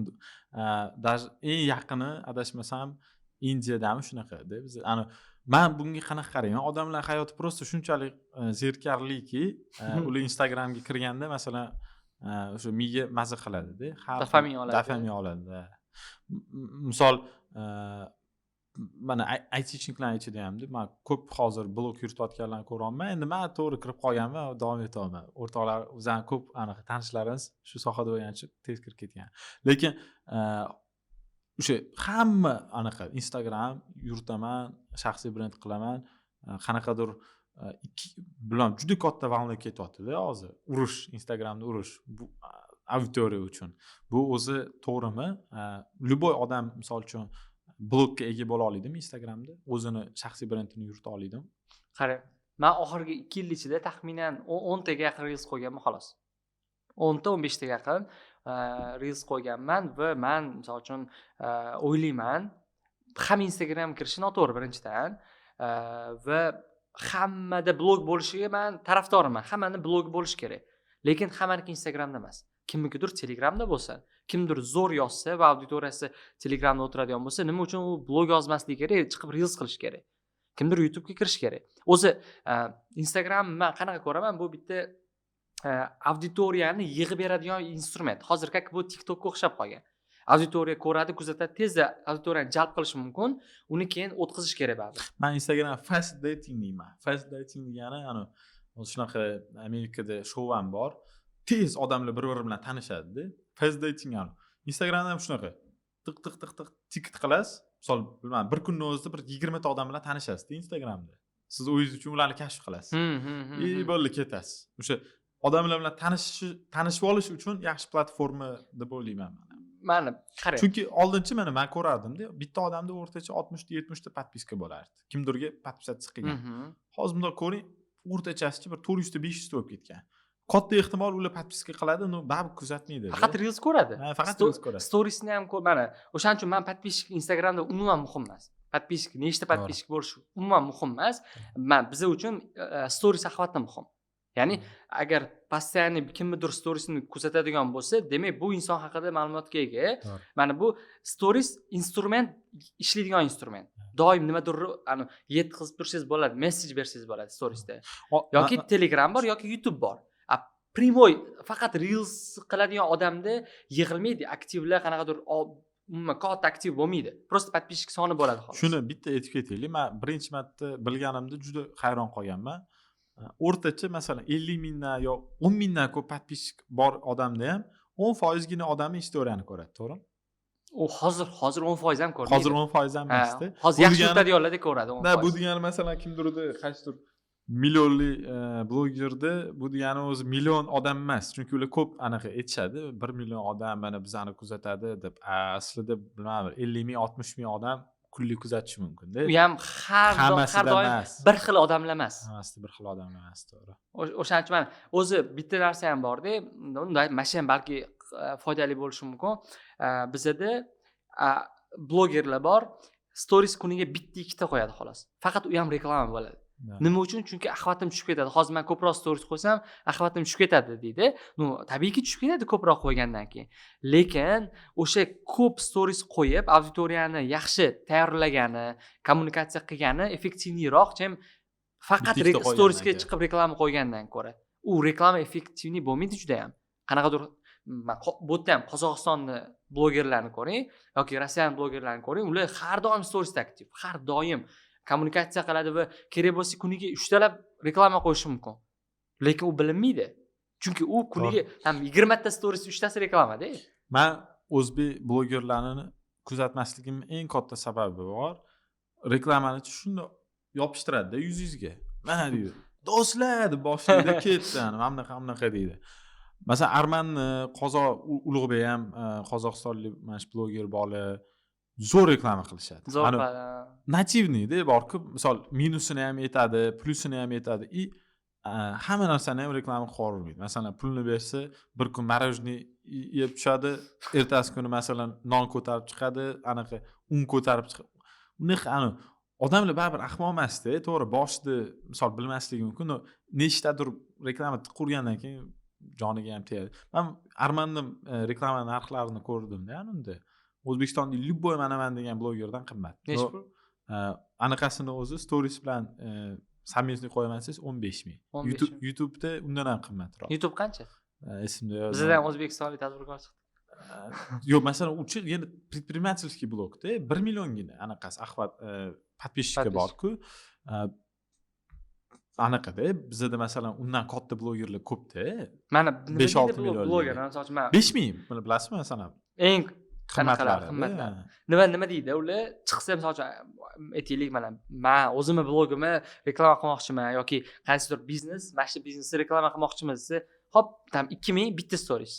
Speaker 1: даже eng yaqini adashmasam Indiyadami shunaqada. Biz men bunga qanaqa qarayman, odamlar hayoti prosta shunchalik zerikarliki, ular Instagramga kirganda masalan o'sha miya maza qiladi-da, dopamin oladi. Misol mana aytishchiliklarning ichida ham men ko'p hozir blog yuritayotganlarni ko'ryapman. Endi men to'g'ri kirib qolganman va davom etaman. O'rtoqlar, o'zim ko'p aniq tanishlarimiz shu sohada bo'lgani uchun tez kirib ketgan. Lekin o'sha hamma anaqa Instagram yuritaman, shaxsiy brend qilaman, qanaqadir bilan juda katta valna ketyapti-da hozir. Urush, Instagramda urush. Bu auditoriya uchun. Bu o'zi to'g'rimi? Любой odam misol uchun blogga ega bo'la oladimi Instagramda? O'zini shaxsiy brendini yurita oladimi?
Speaker 2: Qarang, men oxirgi 2 yil ichida taxminan 10 taga yaqin reels qo'yganman xolos. 10 ta 15 taga yaqin reels qo'yganman va men misol uchun o'ylayman, ham Instagram kirishi noto'g'ri birinchidan va hammada blog bo'lishiga men tarafdorman. Hammani blogi bo'lishi kerak. Lekin hammaniki Instagramda emas. Kimnikidir Telegramda bo'lsa, kimdir zo'r yozsa va auditoriyasi Telegramda o'tiradigan bo'lsa, nima uchun u blog yozmasligi kerak, chiqib reels qilish kerak. Kimdir YouTube'ga kirish kerak. O'zi Instagram men qanaqa ko'raman, bu bitta auditoriyani yig'ib beradigan instrument. Hozir как bu TikTokka o'xshab qolgan. Auditoriya ko'radi, kuzatadi, tezda auditoriyani jalb qilish mumkin, uni keyin o'tkazish kerak baribir.
Speaker 1: Men Instagram fast dating deyman. Fast dating degani, shunaqa Amerikada shou ham bor. Tez odamlar bir-biri bilan tanishadi-da. Fast dating ham. Instagramda ham shunaqa. Tiq tiket qilasiz. Misol, bilmadim, bir kunning o'zida bir 20 ta odam bilan tanishasiz-da Instagramda. Siz o'zingiz uchun ularni kashf qilasiz. Bo'ldi ketasiz. O'sha odamlar bilan tanishib olish uchun yaxshi platforma deb o'ylayman men.
Speaker 2: Mana qarang.
Speaker 1: Chunki oldinchi men ko'rardim-da, bitta odamda o'rtacha 60 ta 70 ta подписка bo'lardi. Kimdirga подписаться qilgan. Hozir bunday ko'ring, o'rtachasi bir 400 ta 500 ta bo'lib ketgan. Katta ehtimol ular подписка qiladi, baribir kuzatmaydi.
Speaker 2: Faqat reels ko'radi.
Speaker 1: Faqat reels ko'radi.
Speaker 2: Storiesni ham mana o'shaning uchun men подписчик Instagramda umuman muhim emas. Подписчик, nechta подписчик bo'lishi umuman muhim emas. Biz uchun stories axvatda muhim. Ya'ni agar постоянно kimnidir storiesini kuzatadigan bo'lsa, demak bu inson haqida ma'lumotga ega. Mana bu stories instrument, ishlaydigan instrument. Doim nimadir yetkazib tursangiz bo'ladi, message bersangiz bo'ladi storiesda. Yoki Telegram bor yoki YouTube bor. Primoy faqat reels qiladigan odamda yig'ilmaydi, aktivlar qanaqadir umuman katta aktiv bo'lmaydi. Prosta подписчик soni bo'ladi xolos.
Speaker 1: Shuni bitta aytib ketaylik. Men birinchi marta bilganimda juda hayron qolganman. O'rtacha masalan 50 mingdan yo 10 mingdan ko'p подписчик bor odamda ham 10% gina odami istoriyani ko'radi, to'g'rimi?
Speaker 2: U hozir 10% ham ko'rmaydi.
Speaker 1: Hozir 10% ham emasdi.
Speaker 2: Hozir yaxshi o'tadiganlarda ko'radi 10%.
Speaker 1: Bu degani masalan kimdirda qaysidir millionli blogerda bu degani o'zi million odam emas, chunki ular ko'p anaqa aytishadi, 1 million odam mana bizani kuzatadi deb. Aslida bilmadim, 50 ming 60 ming odam kunlik kuzatishi mumkin-da.
Speaker 2: U ham har doim bir xil odamlar emas.
Speaker 1: Hammasi bir xil odamlar emas, to'g'ri.
Speaker 2: O'shaning uchun mana o'zi bitta narsa ham bor-da, unday mana shu ham balki foydali bo'lishi mumkin. Bizda blogerlar bor, stories kuniga bitta ikkita qo'yadi xolos. Faqat u ham reklama bo'ladi. Nima uchun? Chunki axvatim tushib ketadi. Hozir men ko'proq stories qo'ysam, axvatim tushib ketadi deydi. Tabiiyki tushib ketadi ko'proq qo'ygandan keyin. Lekin o'sha ko'p stories qo'yib, auditoriyani yaxshi tayyorlagani, kommunikatsiya qilgani effektivniroq, chem faqat storiesga chiqib reklama qo'ygandan ko'ra. U reklama effektivni bo'lmaydi juda ham. Qanaqadir bu yerda ham Qozog'istonni blogerlarini ko'ring yoki Rossiyaning blogerlarini ko'ring, ular har doim storiesda aktiv, har doim kommunikatsiya qiladi va kerak bo'lsa kuniga 3 talab reklama qo'yishi mumkin. Lekin u bilinmaydi. Chunki u kuniga ham 20 ta stories 3 tasi reklama-da.
Speaker 1: Men o'zbek blogerlarini kuzatmasligimning eng katta sababi bor. Reklamani shunda yopishtiradi-da yuzingizga. Mana deydi. Do'stlar deb boshlaydi, ketdi, hamnaqa deydi. Masalan, Armanni Qozoq Ulug'bek ham Qozog'istonlik mana shu bloger bola zo'r reklama qilishadi.
Speaker 2: Zo'r.
Speaker 1: Nativniy-da bor-ku, misol minusini ham aytadi, plusini ham aytadi. Hamma narsani ham reklama qilib yubormaydi. Masalan, pulni bersa, bir kun marojniy yeb tushadi, ertasi kuni masalan non ko'tarib chiqadi, anaqa un ko'tarib chiqadi. Uni odamlar baribir ahmoq emas-da, to'g'ri, boshida misol bilmasligi mumkin. Nechtadir reklama qurgandan keyin joniga ham tegadi. Men Armanning reklama narxlarini ko'rdim-da, unda. O'zbekistonda Lyuboy manaman degan blogerdan qimmat.
Speaker 2: Nechta pul?
Speaker 1: Anaqasini o'zi stories bilan samimiy qo'ymasangiz 15 ming. YouTube'da undan ham qimmatroq.
Speaker 2: YouTube qancha?
Speaker 1: Esimda yo'q.
Speaker 2: Bizda ham o'zbekistonlik tadbirkor chiqdi.
Speaker 1: Yo'q, masalan, u endi предпринимательский blogda 1 milliongina anaqasi axvat подписчики bor-ku. Anaqada bizda masalan undan katta blogerlar ko'p-da.
Speaker 2: Mana
Speaker 1: 5-6 million
Speaker 2: bloger, masalan,
Speaker 1: 5 ming, buni bilasizmi masalan?
Speaker 2: Eng
Speaker 1: qimmatlar.
Speaker 2: Nima deydi ular? Chiqsa masalan aytaylik, mana men o'zimni blogimni reklama qilmoqchiman yoki qaysidir biznes, mana shu biznesni reklama qilmoqchiman desa, hop, tam 2000 bitta stories.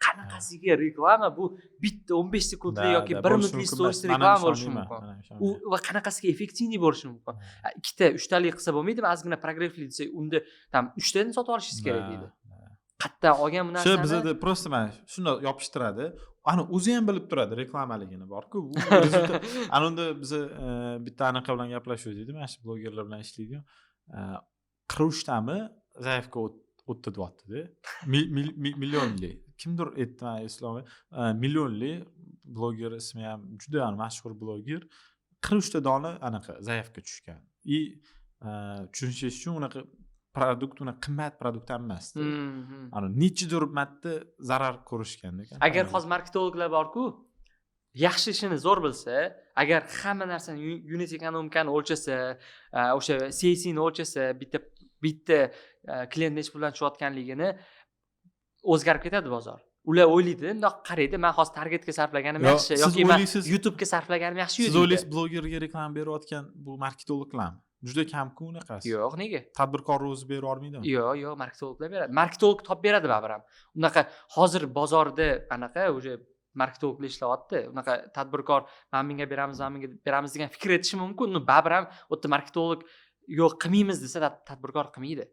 Speaker 2: qanaqasiga reklama bu bitta 15 sekundlik yoki 1 minutlik storiesda reklama bo'lishi mumkin. U va qanaqasiga effektivniy bo'lishi mumkin. Ikkita, uchtalik qilsa bo'lmaydimi? Ozgina progressli desa, unda tam 3 tani sotib olishingiz kerak deydi. Qayerdan olgan bu narsani?
Speaker 1: Shu bizda prosta mana shunday yopishtiradi. Ana o'zi ham bilib turadi reklamaligini bor-ku. Ana unda biz bitta anaqa bilan gaplashuvdik, mana shu blogerlar bilan ishlaydigan. 43 tami zaifga o'tdi deyapti-da. Millionli. Kimdir aytdi, Islom, millionli bloger ismi ham juda ham mashhur bloger 43 ta dona anaqa zaifga tushgan. Tushunishingiz uchun unaqa produkt qimmat produkt emasdi. Ana nechidir marta zarar ko'rishganda.
Speaker 2: Agar hozir marketologlar bor-ku, yaxshi ishini zo'r bilsa, agar hamma narsani unit ekonomikani o'lchasa, o'sha CAC ni o'lchasa, bitta klient necha puldan tushayotganligini o'zgarib ketadi bozor. Ular o'ylaydi, bundoq qaraydi, men hozir targetga sarflaganim yaxshi yoki men YouTube ga sarflaganim yaxshi
Speaker 1: siz o'ylaysiz blogerga reklama berayotgan bu marketologlarmi? Juda kam-ku unaqasi.
Speaker 2: Yo'q, nega?
Speaker 1: Tadbirkor o'zi bera olmaydimi?
Speaker 2: Yo'q, marketologlar beradi. Marketolog topib beradi baribir ham. Unaqa hozir bozorda anaqa o'sha marketologlar ishlayapti. Unaqa tadbirkor men menga beramiz degan fikr etishi mumkin. Uni baribir ham o'tda marketolog yo'q qilmaymiz desa tadbirkor qilmaydi.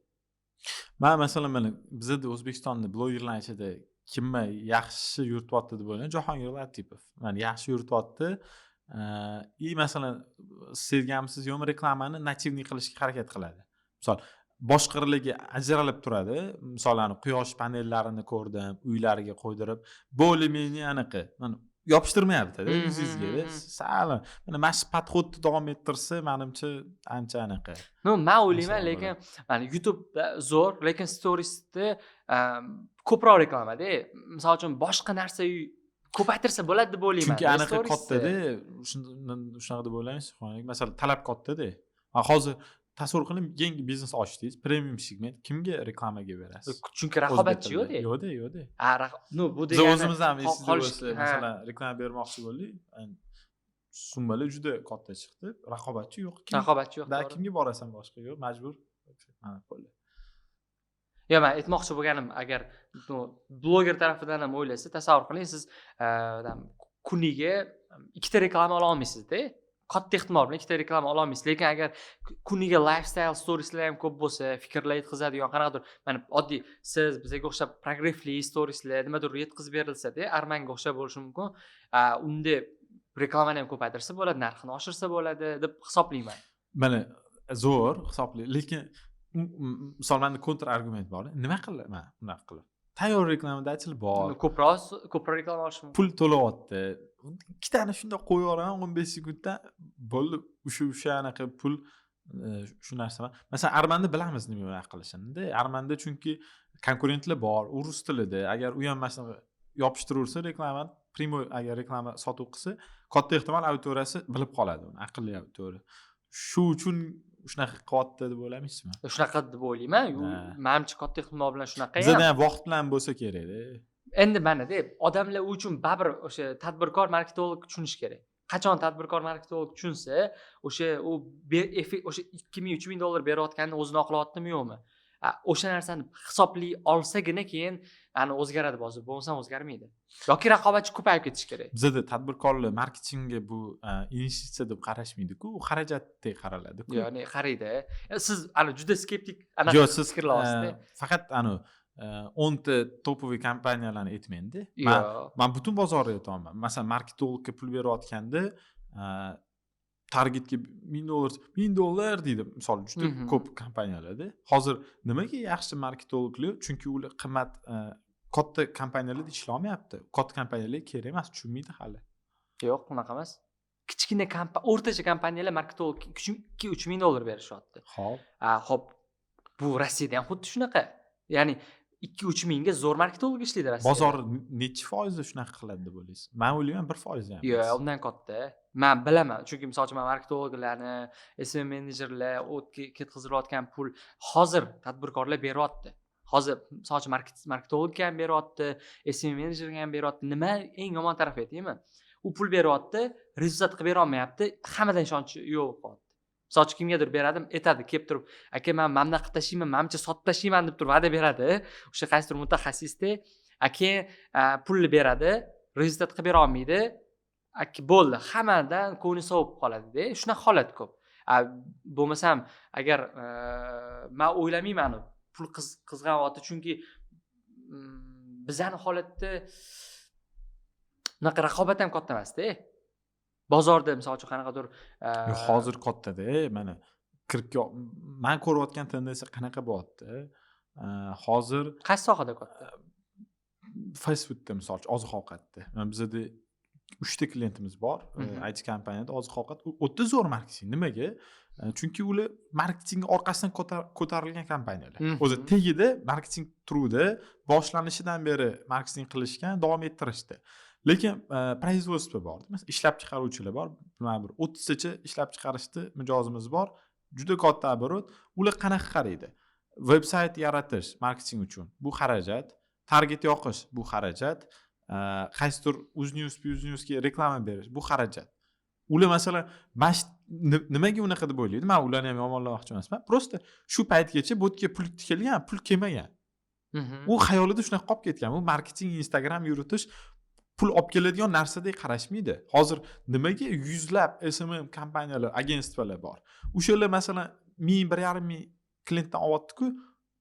Speaker 1: Men masalan mana bizda O'zbekistonda blogerlar ichida kimni yaxshi yurityapti deb o'ylayman, Jahongir Latipov. Mana yaxshi yurityapti. Masalan sevganmisiz yo'qmi reklamani nativniy qilishga harakat qiladi. Misol boshqariligi ajralib turadi. Misol quyosh panellarini ko'rdim, uylariga qo'ydirib, bo'limini anaqa. Mana yopishtirmayapti-da yuzingizga. Sal mana shu podxodni davom ettirsa, menimcha ancha anaqa.
Speaker 2: Men o'ylayman, lekin mana YouTube'da zo'r, lekin storiesda ko'proq reklama-da. Misol uchun boshqa narsa ko'paytirsa bo'ladi deb o'ylayman.
Speaker 1: Chunki anaqa katta-da, shunaqa deb o'ylaymiz. Masalan, talab katta-da. Hozir tasavvur qiling, yangi biznes ochdingiz, premium segment, kimga reklamaga berasiz?
Speaker 2: Chunki raqobatchi yo'q-da.
Speaker 1: Yo'q-da.
Speaker 2: No, bu degani
Speaker 1: o'zimiz ham masalan reklama bermoqchi bo'ldik. Summalar juda katta chiqdi. Raqobatchi yo'q.
Speaker 2: Raqobatchi yo'q.
Speaker 1: Da kimga borasan boshqa yo'q, majbur. Mana qo'ydi.
Speaker 2: Men aytmoqchi bo'lganim, agar bloger tarafidan ham o'ylasa, tasavvur qiling, siz kuniga ikkita reklama ola olmaysiz-da. Katta ehtimol bilan ikkita reklama ola olmaysiz. Lekin agar kuniga lifestyle storieslar ham ko'p bo'lsa, fikrlar yetkazadigan qanaqadir, mana oddiy siz bizga o'xshab progressli storieslar nimadir yetkazib berilsa-da, Armanga o'xshab bo'lishi mumkin. Unda reklamani ham ko'paytirsa bo'ladi, narxini oshirsa bo'ladi deb hisoblayman.
Speaker 1: Mana zo'r hisobli, lekin misol menda kontra argument bor. Nima qilaman bunaqa qilib? Tayyor reklamachilar bor.
Speaker 2: Ko'proq reklama olish mumkin.
Speaker 1: Pul to'layapti. Ikkitani shunday qo'yaveramiz 15 sekundda bo'ldi. O'sha anaqa pul shu narsa. Masalan, Armanda bilamiz nima unaqa qilishini-da. Armanda chunki konkurentlar bor, rus tilida. Agar u ham mana yopishtirursa reklamani, primo agar reklama sotuv qilsa, katta ehtimol auditoriyasi bilib qoladi uni, aqlli auditoriya. Shu uchun shunaqa qilyapti deb o'ylaysizmi?
Speaker 2: Shunaqa deb o'ylayman. Menimcha katta ehtimol bilan shunaqa ham.
Speaker 1: Bizda ham vaqt bilan bo'lsa kerak-da.
Speaker 2: Endi mana-da, odamlar uchun baribir o'sha tadbirkor marketolog tushunish kerak. Qachon tadbirkor marketolog tushunsa, o'sha 2000-3000 dollar berayotganini o'zini oqlayaptimi yo'qmi? O'sha narsani hisoblay olsagina keyin o'zgaradi bozor, bo'lmasa o'zgarmaydi. Yoki raqobatchi ko'payib ketish kerak.
Speaker 1: Bizda tadbirkorlar marketingga bu investitsiya deb qarashmaydi-ku, u xarajatdek qaraladi-ku.
Speaker 2: Ya'ni qaraydi. Siz juda skeptik
Speaker 1: fikrlayapsiz-da. Faqat 10 ta topoviy kompaniyalarni aytmayman-da. Men butun bozorni aytaman. Masalan, marketologga pul berayotganda targetga $1000 deydi. Misol juda ko'p kompaniyalarda. Hozir nimaga yaxshi marketologlar? Chunki ular qimmat katta kompaniyalarda ishlay olmayapti. Katta kompaniyalar kerak emas, tushunmaydi hali.
Speaker 2: Yo'q, unaqa emas. Kichkina o'rtacha kompaniyalar marketolog $2-3 berishyapti. Xo'p. Bu Rossiyada ham xuddi shunaqa. Ya'ni 2-3 mingga zo'r marketolog ishlaydi Rossiyada.
Speaker 1: Bozor necha foizda shunaqa qiladi deb o'ylaysiz? Men o'ylayman 1% ham.
Speaker 2: Yo'q, undan katta. Men bilaman, chunki misol uchun men marketologlarni, SMM menejerlar ketqizilayotgan pul hozir tadbirkorlar beryapti. Hozir misol uchun marketologga ham beryapti, SMM menejerga ham beryapti. Nima eng yomon taraf aytaymi? U pul beryapti, rezultat qilib bera olmayapti, hammadan ishonch yo'q qoldi. Misol uchun kimgadir beradim, aytadi, kelib turib, aka men mana qilib tashlayman, menimcha sotib tashlayman deb turib va'da beradi. O'sha qaysidir mutaxassisda keyin pulni beradi, rezultat qilib bera olmaydi. Bo'ldi, hammadan ko'ngli sovib qoladi-da. Shunaqa holat ko'p. Bo'lmasam agar men o'ylamayman pul qizg'anyapti, chunki bizani holatda unaqa raqobat ham katta emas-da. Bozorda misol uchun qanaqadir
Speaker 1: hozir katta-da, mana kirib men ko'rayotgan tendensiya qanaqa bo'lyapti? Hozir
Speaker 2: qaysi sohada katta?
Speaker 1: Fast foodda misol uchun oziq-ovqatda. Bizda 3 ta klientimiz bor. IT kompaniyada oziq-ovqat o'ta zo'r marketing. Nimaga? Chunki ular marketing orqasidan ko'tarilgan kompaniyalar. O'zi tagida marketing turuvdi, boshlanishidan beri marketing qilishgan, davom ettirishdi. Lekin производство bor. Masalan, ishlab chiqaruvchilar bor. Mana bir 30 tacha ishlab chiqarishni mijozimiz bor. Juda katta оборот. Ular qanaqa qaraydi? Veb-sayt yaratish marketing uchun bu xarajat, target yoqish bu xarajat, qaysidir UzNewsga reklama berish bu xarajat. Ular masalan nimaga unaqa deb o'ylaydi? Men ularni ham yomonlamoqchi emasman. Prosta shu paytgacha bu yerga pul tikilgan, pul kelmagan. U xayolida shunaqa qolib ketgan. U marketing, Instagram yuritish pul olib keladigan narsadek qarashmaydi. Hozir nimaga yuzlab SMM kompaniyalar, agentstvalar bor. O'shalar masalan 1.5 ming klientdan olyapti-ku,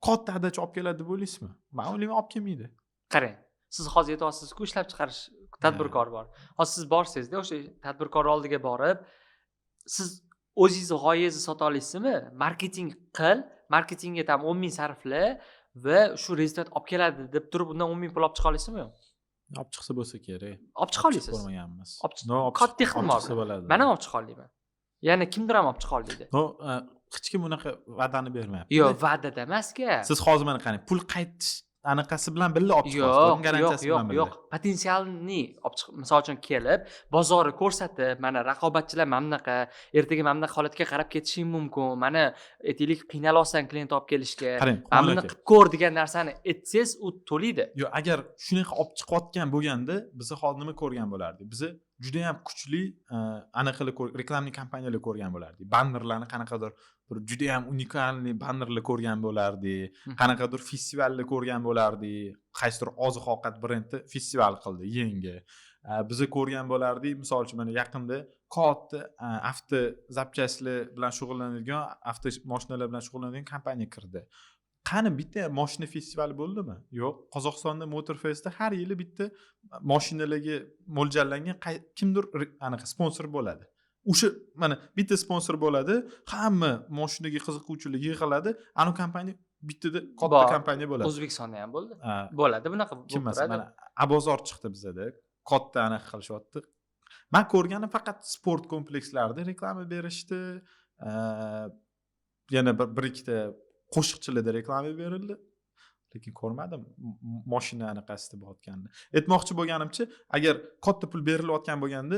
Speaker 1: katta adach olib keladi deb o'ylaysizmi? Men o'ylayman, olib kelmaydi.
Speaker 2: Qarang, siz hozir aytyapsiz-ku, ishlab chiqarish tadbirkor bor. Hozir siz borsizda, o'sha tadbirkor oldiga borib, siz o'zingizni g'oyangizni sota olasizmi? Marketing qil, marketingga ham 10 ming sarfla va shu rezultat olib keladi deb turib, undan 10 ming pul olib chiqa olasizmi?
Speaker 1: Olib chiqsa bo'lsa kerak.
Speaker 2: Olib chiqa olasiz.
Speaker 1: Ko'rmaganmiz.
Speaker 2: Katta ehtimol bo'ladi. Men ham olib chiqa olaman. Ya'ni kimdir ham olib chiqa oladi.
Speaker 1: Hech kim unaqa va'dani bermayapti.
Speaker 2: Yo'q, va'dada emas-ku.
Speaker 1: Siz hozir mana qarang, pul qaytish anaqasi bilan birga olib chiqasiz, garantiyasi bilan birga.
Speaker 2: Yo'q, potensialni olib chiqib, misol uchun kelib, bozorni ko'rsatib, mana raqobatchilar mana bunaqa, ertaga mana bunaqa holatga qarab ketishing mumkin. Mana aytaylik, qiynalyapsan klient olib kelishga. Mana buni qilib ko'r degan narsani aytsangiz, u to'laydi.
Speaker 1: Yo'q, agar shunaqa olib chiqayotgan bo'lganda, biz hozir nima ko'rgan bo'lardik? Biz juda ham kuchli anaqalar reklamli kompaniyalar ko'rgan bo'lardik. Bannerlarni qanaqadir bir juda ham unikalniy bannerlar ko'rgan bo'lardik. Qanaqadir festivallar ko'rgan bo'lardik. Qaysidir oziq-ovqat brendi festival qildi yangi. Biz ko'rgan bo'lardik, misol uchun mana yaqinda katta avto zapchastlar bilan shug'ullanadigan, avto mashinalar bilan shug'ullanadigan kompaniya kirdi. Qani bitta mashina festivali bo'ldimi? Yo'q. Qozog'istonda Motor Festda har yili bitta mashinalarga mo'ljallangan kimdir anaqa sponsor bo'ladi. O'sha mana bitta sponsor bo'ladi, hamma mashinaga qiziquvchilar yig'iladi, ana kompaniya bittada katta kompaniya bo'ladi.
Speaker 2: O'zbekistonda ham bo'ldi. Bo'ladi, bunaqa
Speaker 1: bo'lib turadi. Mana Abozor chiqdi bizda, katta anaqa qilishyapti. Men ko'rganim faqat sport komplekslarida reklama berishdi. Yana bir ikkita qo'shiqchilarda reklama berildi. Lekin ko'rmadim mashina anaqasida bo'layotganini. Aytmoqchi bo'lganimcha, agar katta pul berilayotgan bo'lganda,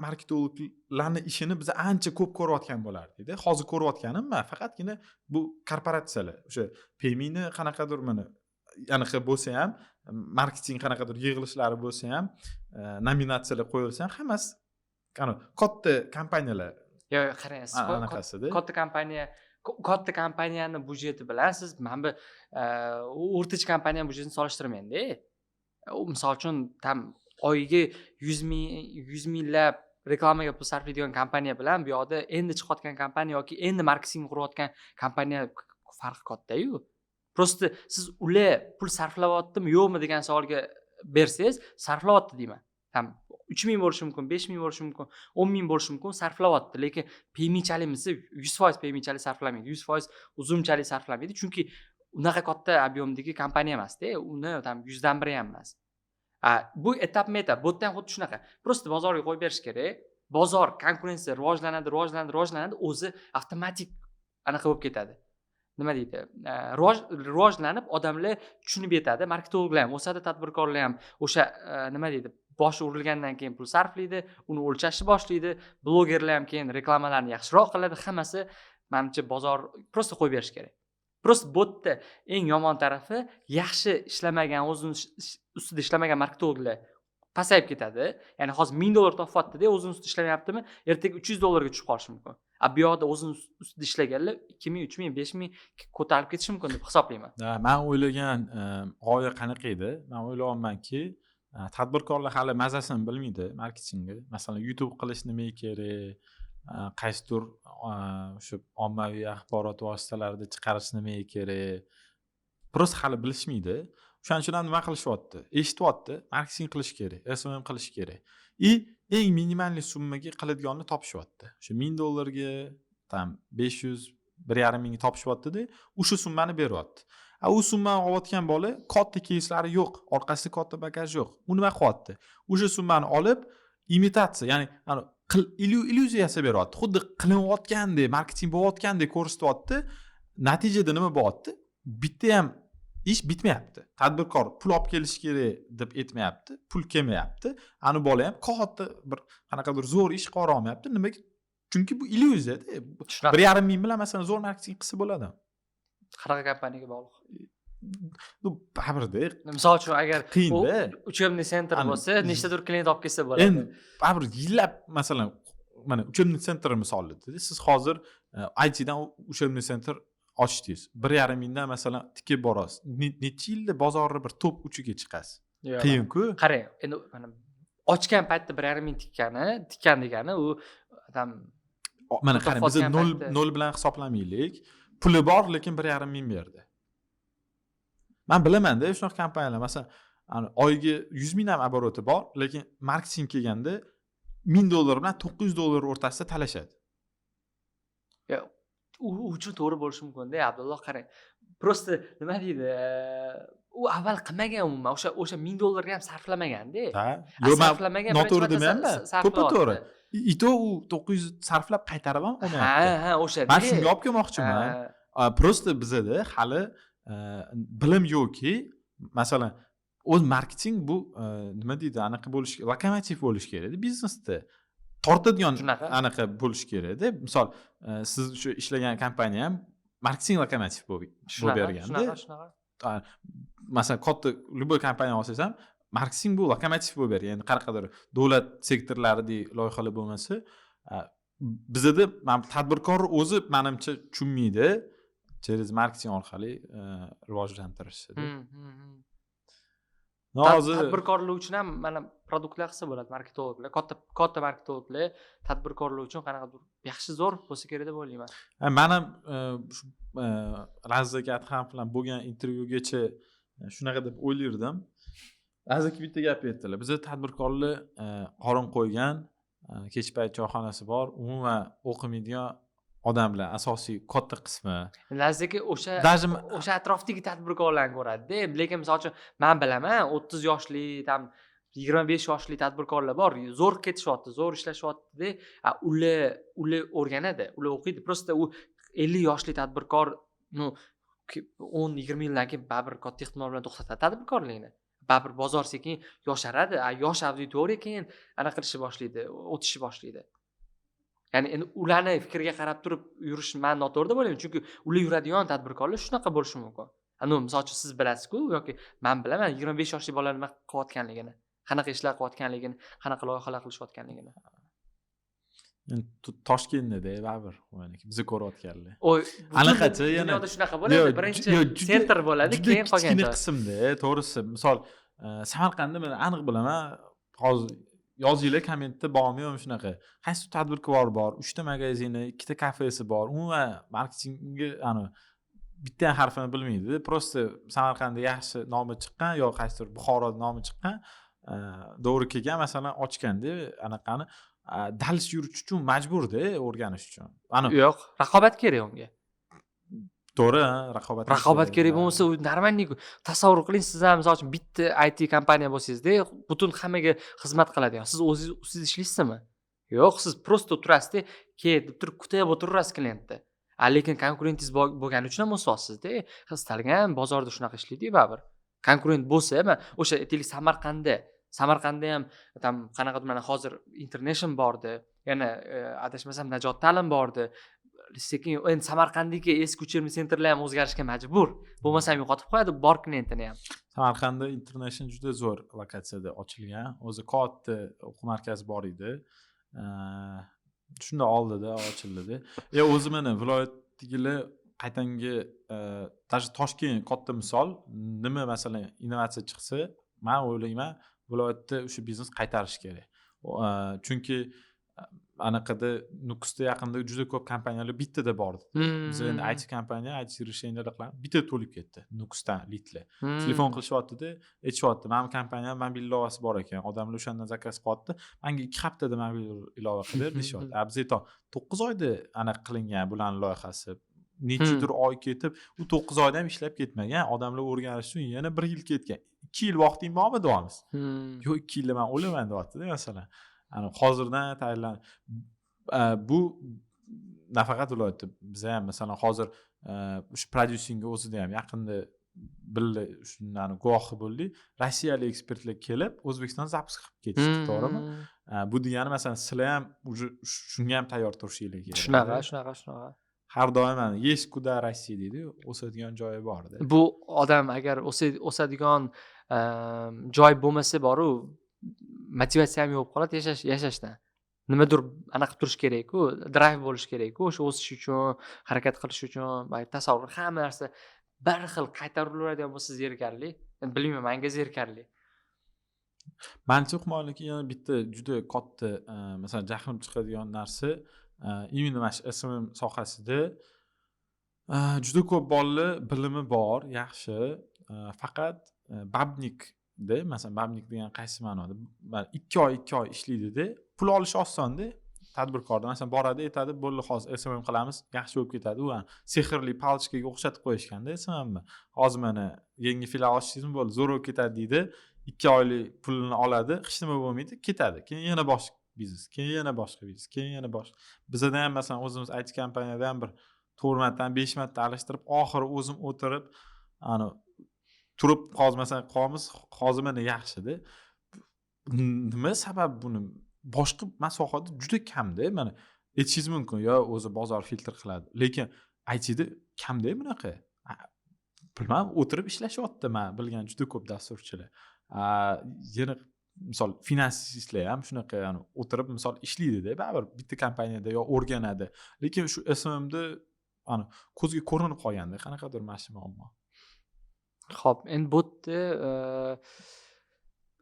Speaker 1: marketologlarning ishini biz ancha ko'p ko'rayotgan bo'lardik-da. Hozir ko'rayotganim faqatgina bu korporatsiyalar, o'sha PMIni qanaqadir mana anaqa bo'lsa ham, marketing qanaqadir yig'ilishlari bo'lsa ham, nominatsiyalar qo'yilsa ham, hammasi qani katta kompaniyalar.
Speaker 2: Yo'q, qarang, katta kompaniyani budjeti bilan siz mana bu o'rtacha kompaniya budjetini solishtirmayman-da. Misol uchun tam oyiga 100 minglab reklamaga pul sarflaydigan kompaniya bilan bu yoqda endi chiqayotgan kompaniya yoki endi marketing qurayotgan kompaniya farqi katta-yu. Prosta siz ular pul sarflayaptimi, yo'qmi degan savolga bersangiz, sarflayapti deyman. Tam 3 ming bo'lishi mumkin, 5 ming bo'lishi mumkin, 10 ming bo'lishi mumkin, sarflayapti. Lekin PMIchaligimiz 100% PMIchalik sarflamaydi, 100% uzumchalik sarflamaydi. Chunki unaqa katta ob'yomdagi kompaniya emas-da, uni tam 100dan biri ham emas. Bu etap-etap, bu yerda ham xuddi shunaqa. Prosta bozorga qo'yib berish kerak. Bozor, konkurensiya rivojlanadi, o'zi avtomatik anaqa bo'lib ketadi. Nima deydi? Rivojlanib, odamlar tushunib yetadi, marketologlar ham o'sadi, tadbirkorlar ham o'sha nima deydi? Boshi urilgandan keyin pul sarflaydi, uni o'lchashni boshlaydi, blogerlar ham keyin reklamalarni yaxshiroq qiladi, hammasi menimcha bozor prosta qo'yib berish kerak. Prosta botda eng yomon tarafi yaxshi ishlamagan, o'zini ustida ishlamagan marketologlar pasayib ketadi. Ya'ni hozir $1000 topyapti-da, o'zini ustida ishlamayaptimi, ertaga $300 ga tushib qolishi mumkin. bu yoqda o'zini ustida ishlaganlar 2000, 3000, 5000 ko'tarib ketishi mumkin deb hisoblayman.
Speaker 1: Men o'ylagan g'oya qanaqa edi? Men o'ylayapmanki, tadbirkorlar hali mazasini bilmaydi marketingni. Masalan, YouTube qilish nimaga kerak, qaysidir o'sha ommaviy axborot vositalarida chiqarish nimaga kerak. Prosta hali bilishmaydi. O'shaning uchun ham nima qilishyapti? Eshityapti, marketing qilish kerak, SMM qilish kerak. Eng minimalniy summaga qiladiganini topishyapti. O'sha $1000 tam 500, 1,5 mingga topishyapti-da, o'sha summani beryapti. U summani olayotgan bola katta keyslari yo'q, orqasida katta bagaj yo'q. U nima qilyapti? O'sha summani olib imitatsiya, ya'ni illyuziya yasab beryapti. Xuddi qilinayotgandek, marketing bo'layotgandek ko'rsatyapti. Natijada nima bo'lyapti? Bitta ham ish bitmayapti. Tadbirkor pul olib kelish kerak deb aytmayapti, pul kelmayapti. Ani bola ham katta bir qanaqadir zo'r ish qora olmayapti. Nimaga? Chunki bu illyuziyada. 1,5 ming bilan masalan zo'r marketing qilsa bo'ladi.
Speaker 2: Qanaqa kompaniyaga bog'liq?
Speaker 1: Baribir.
Speaker 2: Misol uchun agar
Speaker 1: qiyinda
Speaker 2: uchebniy sentr bo'lsa, nechtadir klient olib kelsa bo'ladi.
Speaker 1: Endi baribir yillab masalan mana uchebniy sentr misolida siz hozir IT dan uchebniy sentr ochdingiz. 1,5 mingdan masalan tikib borasiz. Necha yilda bozorda bir top uchiga chiqasiz. Qiyin-ku.
Speaker 2: Qarang, endi mana ochgan paytda 1,5 ming tikkan degani u adam
Speaker 1: mana qarang, biz 0 bilan hisoblamaylik. Puli bor, lekin 1,5 ming berdi. Men bilaman-da, shunaqa kompaniyalar, masalan, oyiga 100 ming ham oboroti bor, lekin marketing kelganda $1000 bilan $900 o'rtasida talashadi.
Speaker 2: U uchun to'g'ri bo'lishi mumkin-da, Abdulloh, qarang. Prosta nima deydi? U avval qilmagan umuman, o'sha $1000 ga ham sarflamagan-da.
Speaker 1: Ha, yo'q, sarflamagan, noto'g'ri demayman-da. To'g'ri. U 900 sarflab qaytarib ham olmayapti.
Speaker 2: Ha, o'sha.
Speaker 1: Men shunga olib kelmoqchiman. Prosta bizada hali bilim yo'qki, masalan, o'z marketing bu nima deydi, anaqa bo'lish, lokomotiv bo'lish kerak-da biznesda. Tortadigan anaqa bo'lish kerak-da. Misol, siz shu ishlagan kompaniya ham marketing lokomotiv bo'lib berganda. Shunaqa. Masalan, katta любой kompaniya olsangiz ham marketing bu lokomotiv bo'lib bergan. Ya'ni qanaqadir davlat sektorlaridagi loyihalar bo'lmasa, bizda tadbirkor o'zi menimcha tushunmaydi. Через marketing orqali rivojlantirishdi. Hozir
Speaker 2: tadbirkorlar uchun ham mana produktlar qilsa bo'ladi, marketologlar, katta marketologlar tadbirkorlar uchun qanaqadir yaxshi zo'r bo'lsa kerak deb o'ylayman.
Speaker 1: Men ham Razak Adham bilan bo'lgan intervyugacha shunaqa deb o'ylardim. Razak bitta gap aytdilar. Bizda tadbirkorlar qorin qo'ygan, kech payt choyxonasi bor, umuman o'qimaydigan odamlar asosiy katta qismi.
Speaker 2: Lazzaki o'sha atrofdagi tadbirkorlarni ko'radi-da. Lekin misol uchun men bilaman 30 yoshli, tam 25 yoshli tadbirkorlar bor, zo'r ketishyapti, zo'r ishlashyapti-da. Ular o'rganadi, ular o'qiydi. Prosta u 50 yoshli tadbirkor 10-20 yildan keyin baribir katta ehtimol bilan to'xtatadi tadbirkorlikni. Baribir bozor sekin yosharadi. Yosh auditoriya keyin anaqa qilishni boshlaydi, o'tishni boshlaydi. Ya'ni endi ularning fikriga qarab turib yurish men noto'g'ri deb o'ylayman, chunki ular yuradigan tadbirkorlar shunaqa bo'lishi mumkin. Misol uchun siz bilasiz-ku yoki men bilaman 25 yoshli bolalar nima qilayotganligini, qanaqa ishlar qilayotganligini, qanaqa loyihalar qilishayotganligini.
Speaker 1: Endi Toshkentda baribir, bizni ko'rayotganlar.
Speaker 2: Anaqacha yana dunyoda shunaqa bo'ladi. Birinchi sentr bo'ladi, keyin qolgan joy.
Speaker 1: Qismda, to'g'risi, misol Samarqandda men aniq bilaman, hozir yozinglar kommentda bormi yo'qmi shunaqa. Qaysi tadbirkor bor, 3 ta magazini, 2 ta kafesi bor. Umuman marketingga bitta harfini bilmaydi. Prosta Samarqandda yaxshi nomi chiqqan yoki qaysidir Buxoroda nomi chiqqan, to'g'ri kelgan masalan ochganda anaqani dals yurish uchun majburda o'rganish uchun.
Speaker 2: Yo'q, raqobat kerak unga.
Speaker 1: To'g'ri,
Speaker 2: raqobat kerak bo'lsa, u normalniy. Tasavvur qiling, siz ham misol uchun bitta IT kompaniya bo'lsangiz-da, butun hammaga xizmat qiladigan. Siz o'zingiz ishlaysizmi? Yo'q, siz prosta o'tirasiz-da, deb turib kutib o'tirasiz klientni. Lekin konkurentingiz bo'lgani uchun ham o'sasiz-da. Istalgan bozorda shunaqa ishlaydi baribir. Konkurent bo'lsa, o'sha aytaylik Samarqandda ham tam qanaqadir mana hozir International bordi, yana adashmasam Najot ta'lim bordi. Sekin endi Samarqanddagi eski uchebniy sentrlar ham o'zgarishga majbur. Bo'lmasam yo'qotib qo'yadi bor klientini ham.
Speaker 1: Samarqandda International juda zo'r lokatsiyada ochilgan. O'zi katta o'quv markazi bor edi. shunda oldida ochildida. O'zi mana viloyatdagilar qaytangi даже Toshkent katta misol, nima masalan innovatsiya chiqsa, men o'ylayman viloyatda o'sha biznes qaytarish kerak. Chunki anaqada Nukusda yaqinda juda ko'p kompaniyalar bittada bordi. Biz endi IT kompaniya, IT решениялар qilamiz. Bitta to'lib ketdi. Nukusdan litlar. Telefon qilishyapti-da, aytishyapti, "Mana kompaniya mobil ilovasi bor ekan. Odamlar o'shandan zakaz qilyapti. Menga 2 haftada mobil ilova qilib" deyishyapti. Biz aytamiz, 9 oyda anaqa qilingan bularning loyihasi. Nechidir oy ketib, u 9 oyda ham ishlab ketmagan. Odamlar o'rganish uchun yana 1 yil ketgan. 2 yil vaqting bormi deyapmiz. Yo'q, 2 yilda men o'laman deyapti-da masalan. Hozirdan tayyorlan. Bu nafaqat viloyatda, biz ham masalan hozir o'sha prodyusingga o'zida ham yaqinda birga shundan guvohi bo'ldik. Rossiyalik ekspertlar kelib, O'zbekiston zapus qilib ketishdi, to'g'rimi? Bu degani masalan sizlar ham shunga ham tayyor turishingiz kerak.
Speaker 2: Shunaqa.
Speaker 1: Har doim есть куда Rossiya deydi, o'sadigan joyi bor-da.
Speaker 2: Bu odam agar o'sadigan joy bo'lmasa boru motivatsiya ham yo'q qoladi yashashdan. Nimadir anaqa turish kerak-ku, drive bo'lish kerak-ku, o'sha o'sish uchun, harakat qilish uchun, tasavvur, hamma narsa bir xil qaytarilaveradigan bo'lsa zerikarli. Endi bilmayman, menga zerikarli.
Speaker 1: Menimcha hukumatniki yana bitta juda katta, masalan, jahlim chiqadigan narsa, imенно mana shu SMM sohasida juda ko'p bolalar bilimi bor, yaxshi, faqat babnikda, masalan, babnik degan qaysi ma'noda? 2 oy ishlaydi-da, pul olish osonda. Tadbirkordan masalan boradi, aytadi, "Bo'ldi, hozir SMM qilamiz, yaxshi bo'lib ketadi." U sehrli palchkaga o'xshatib qo'yishganda SMMni. Hozir mana yangi filial ochdingizmi, bo'ldi, zo'r bo'lib ketadi deydi. 2 oylik pulini oladi, hech nima bo'lmaydi, ketadi. Keyin yana boshqa biznes, keyin yana boshqa biznes, keyin yana boshqa. Bizda ham masalan o'zimiz IT kompaniyada ham bir 4 martadan 5 marta alishtirib, oxiri o'zim o'tirib, turib hozir masalan qolamiz, hozir mana yaxshi-da. Nima sabab buni? Boshqa sohada juda kamda. Mana aytishingiz mumkin, yo o'zi bozor filtr qiladi. Lekin ITda kamda bunaqa. Bilmam, o'tirib ishlashyapti men bilgan juda ko'p dasturchilar. Yana misol finansistlar ham shunaqa, o'tirib misol ishlaydi-da, baribir bitta kompaniyada yo o'rganadi. Lekin shu SMMda ko'zga ko'rinib qolganda qanaqadir mana shu muammo.
Speaker 2: Xo'p, endi bu yerda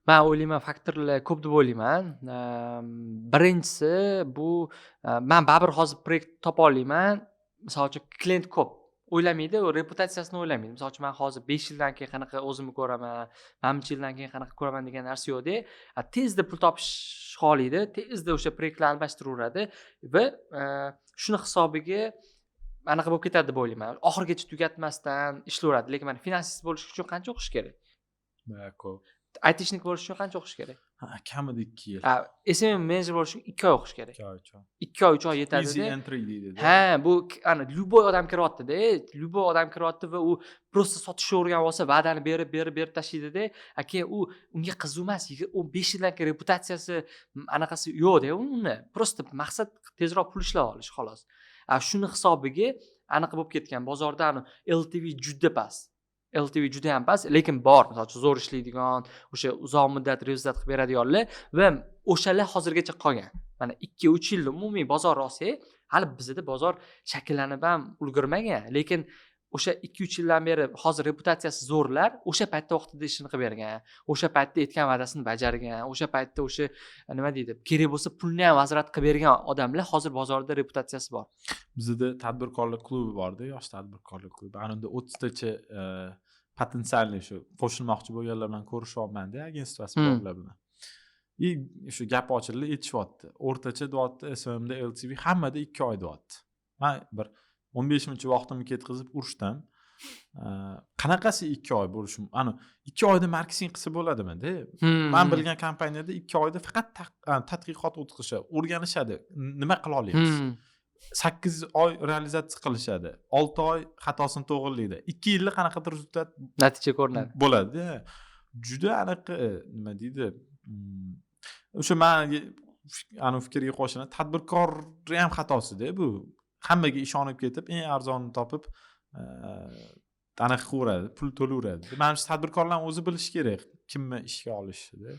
Speaker 2: men o'ylayman faktorlar ko'p deb o'ylayman. Birinchisi bu men baribir hozir proyekt topa olmayman. Misol uchun klient ko'p o'ylamaydi, u reputatsiyasini o'ylamaydi. Misol uchun men hozir 5 yildan keyin qanaqa o'zimni ko'raman, 5 yildan keyin qanaqa ko'raman degan narsa yo'qda. Tezda pul topish xohlaydi, tezda o'sha proyektlarni almashtiraveradi va shuni hisobiga anaqa bo'lib ketadi deb o'ylayman. Oxirigacha tugatmasdan ishlayveradi. Lekin men finansist bo'lish uchun qancha o'qish kerak?
Speaker 1: Ko'p.
Speaker 2: Aytishnik bo'lish uchun qancha o'qish kerak?
Speaker 1: Kamida 2 yil.
Speaker 2: SMM menejer bo'lish uchun 2 oy o'qish kerak. 2 oy, 3 oy yetadi.
Speaker 1: Easy entry deydi.
Speaker 2: Bu любой odam kiryapti-da. Любой odam kiryapti va u просто sotishni o'rganib olsa, va'dani berib tashlaydi-da. Keyin unga qiziq emas, u 5 yildan keyin reputatsiyasi anaqasi yo'q-da uni. Просто maqsad tezroq pul ishlab olish, xolos. Shuni hisobiga anaqa bo'lib ketgan. Bozorda LTV juda past. LTV juda ham past, lekin bor. Masalan, zo'r ishlaydigan, o'sha uzoq muddat rezultat qilib beradiganlar va o'shalar hozirgacha qolgan. Mana 2-3 yilda umumiy bozor olsak, hali bizda bozor shakllanib ham ulgurmagan, lekin o'sha 2-3 yildan beri hozir reputatsiyasi zo'rlar, o'sha paytda vaqtida ishini qilib bergan, o'sha paytda aytgan va'dasini bajargan, o'sha paytda o'sha nima deydi, kerak bo'lsa pulni ham vazrat qilib bergan odamlar hozir bozorda reputatsiyasi bor.
Speaker 1: Bizda tadbirkorlik klubi bor-da, yosh tadbirkorlik klubi. Unda 30 tacha potensialli shu qo'shilmoqchi bo'lganlar bilan ko'rishyapman-da, agentstvasi borlar bilan. Shu gap ochildi, aytishyapti. O'rtacha deyapti, SMMda LTV hammada 2 oy deyapti. Men bir 15 minut vaqtimni ketkazib urishdim. Qanaqasi 2 oy bo'lishi? 2 oyda marketing qilsa bo'ladimi-da? Men bilgan kompaniyada 2 oyda faqat tadqiqot o'tkazishadi, o'rganishadi, nima qila olamiz. 8 oy realizatsiya qilishadi. 6 oy xatosini to'g'rilaydi. 2 yilda qanaqadir rezultat
Speaker 2: natija ko'rinadi.
Speaker 1: Bo'ladi. Juda aniq nima deydi? O'sha men fikrga qo'shilaman, tadbirkorning ham xatosida bu. Hammaga ishonib ketib, eng arzonini topib, anaqa qilaveradi, pul to'laveradi. Menimcha tadbirkorlar o'zi bilishi kerak, kimni ishga olishni.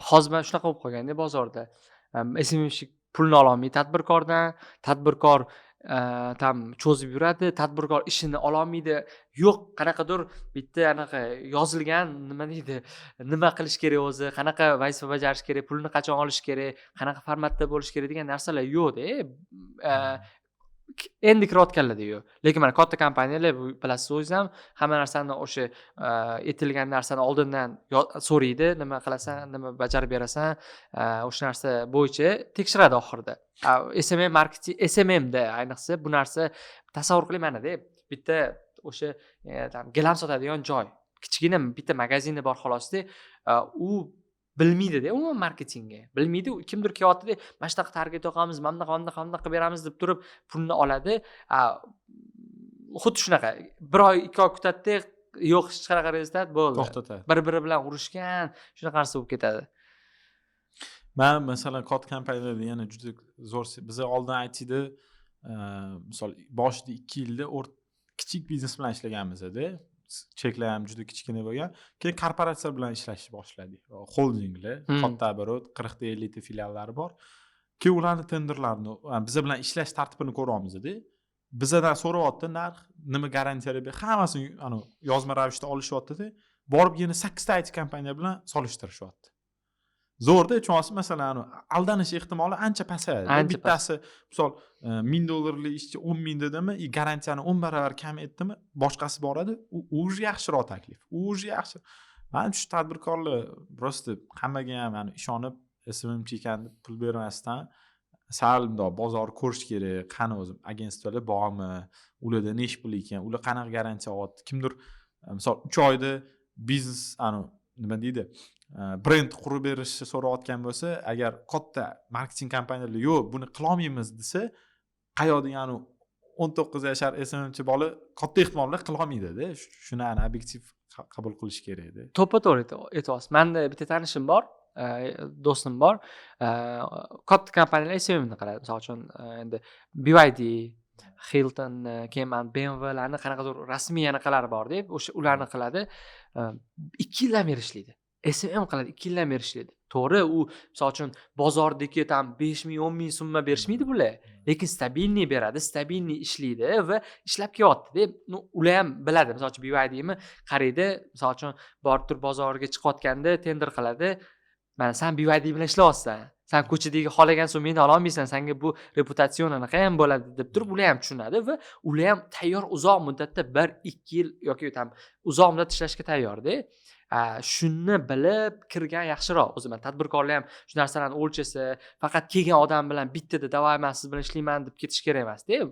Speaker 2: Hozir mana shunaqa bo'lib qolganda bozorda. SMM pulni ololmaydi tadbirkordan, tadbirkor tam cho'zib yuradi, tadbirkor ishini ololmaydi. Yo'q, qanaqadir bitta anaqa yozilgan nima deydi, nima qilish kerak o'zi, qanaqa vazifa bajarish kerak, pulni qachon olish kerak, qanaqa formatda bo'lish kerak degan narsalar yo'q-da. Endi kirayotganlarda yo'q. Lekin mana katta kompaniyalar bilasiz o'zingiz ham hamma narsani o'sha etilgan narsani oldindan so'raydi, nima qilasan, nima bajarib berasan, o'sha narsa bo'yicha tekshiradi oxirida. SMM marketing, SMMda ayniqsa bu narsa tasavvur qiling mana-da, bitta o'sha gilam sotadigan joy, kichkina bitta magazini bor xolosda, u bilmaydi-da umuman marketingga. Bilmaydi, kimdir kelyapti-da, mana shunaqa target yoqamiz, mana bunaqa qilib beramiz deb turib pulni oladi. Xuddi shunaqa. 1 oy, 2 oy kutadi-da, yo'q hech qanaqa rezultat bo'ldi.
Speaker 1: To'xtatadi.
Speaker 2: Bir-biri bilan urushgan, shunaqa narsa bo'lib ketadi.
Speaker 1: Men masalan katta kompaniyalarda yana juda zo'r, biz oldin IT'da misol boshida 2 yilda kichik biznes bilan ishlaganmiz-da. Cheklar ham juda kichkina bo'lgan. Keyin korporatsiya bilan ishlashni boshladik. Holdinglar, katta oborot, 40 ta 50 ta filiallari bor. Keyin ularning tenderlarini, biz bilan ishlash tartibini ko'ryapmiz-da. Bizdan so'rayapti, narx, nima garantiyalar, hammasini yozma ravishda olishyapti-da. Borib yana 8 ta IT kompaniya bilan solishtirishyapti. Zo'rda, chunki masalan aldanish ehtimoli ancha pasayadi. Bittasi misol $1000 ishchi 10,000 dedimi, garantiyani 10 barobar kam etdimi, boshqasi boradi, u yaxshiroq taklif. U yaxshi. Men shu tadbirkorlar prosta hammaga ham ishonib, SMM ekan deb pul bermasdan sal bundoq bozor ko'rish kerak. Qani o'zim agentstvalar bormi, ularda necha pul ekan, ular qanaqa garantiya olyapti. Kimdir misol 3 oyda biznes nima deydi, brend qurib berishni so'rayotgan bo'lsa, agar katta marketing kompaniyalar yo'q, buni qila olmaymiz desa, qayoqdan 19 yashar SMMchi bola katta ehtimol bilan qila olmaydi-da. Shuni obyektiv qabul qilish kerak-da.
Speaker 2: To'ppa-to'g'ri aytyapsiz. Menda bitta tanishim bor, do'stim bor. Katta kompaniyalar SMMni qiladi. Misol uchun endi BYD, Hilton, keyin BMWlarni qanaqadir rasmiy anaqalari bor deb, o'sha ularni qiladi. 2 yildan beri ishlaydi. SMM qiladi, 2 yildan beri ishlaydi. To'g'ri, u misol uchun bozordagi tam 5,000, 10,000 so'mma berishmaydi bular. Lekin stabilniy beradi, stabilniy ishlaydi va ishlab kelyapti-da. Ular ham biladi. Misol uchun BYDmi qaraydi, misol uchun borib turib bozorga chiqayotganda tender qiladi. Mana sen BYD bilan ishlayapsan. Sen ko'chadagi xohlagan so'mingni ola olmaysan, senga bu reputatsiyon anaqa ham bo'ladi deb turib ular ham tushunadi va ular ham tayyor uzoq muddatda 1-2 yil yoki tam uzoq muddat ishlashga tayyor-da. Shuni bilib kirgan yaxshiroq. O'zim tadbirkorlar ham shu narsalarni o'lchasa, faqat kelgan odam bilan bittada davay men siz bilan ishlayman deb ketish kerak emas-da.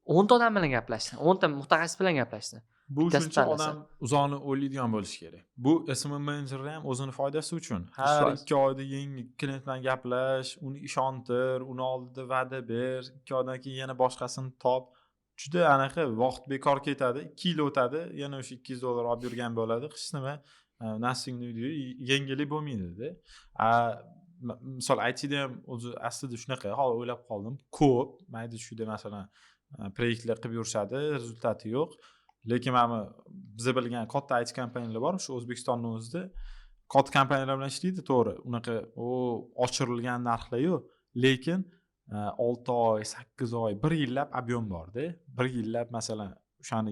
Speaker 2: 10 ta odam bilan gaplashsin, 10 ta mutaxassis bilan gaplashsin.
Speaker 1: Bu shuncha odam uzoqni o'ylaydigan bo'lish kerak. Bu SMM menejerlar ham o'zini foydasi uchun har 2 oyda yangi klient bilan gaplash, uni ishontir, uni oldida va'da ber, 2 oydan keyin yana boshqasini top. Juda anaqa vaqt bekor ketadi, 2 yil o'tadi, yana o'sha $200 olib yurgan bo'ladi. Hech nima nasingni yangilik bo'lmaydi-da. Misol ITda ham o'zi aslida shunaqa, hozir o'ylab qoldim. Ko'p mayda shuda masalan proyektlar qilib yurishadi, rezultati yo'q. Lekin mana biz bilgan katta IT kompaniyalar bor, shu O'zbekistonning o'zida katta kompaniyalar bilan ishlaydi, to'g'ri. Unaqa oshirilgan narxlar yo'q, lekin 6 oy, 8 oy, 1 yillab ob'yom bor-da. 1 yillab masalan o'shani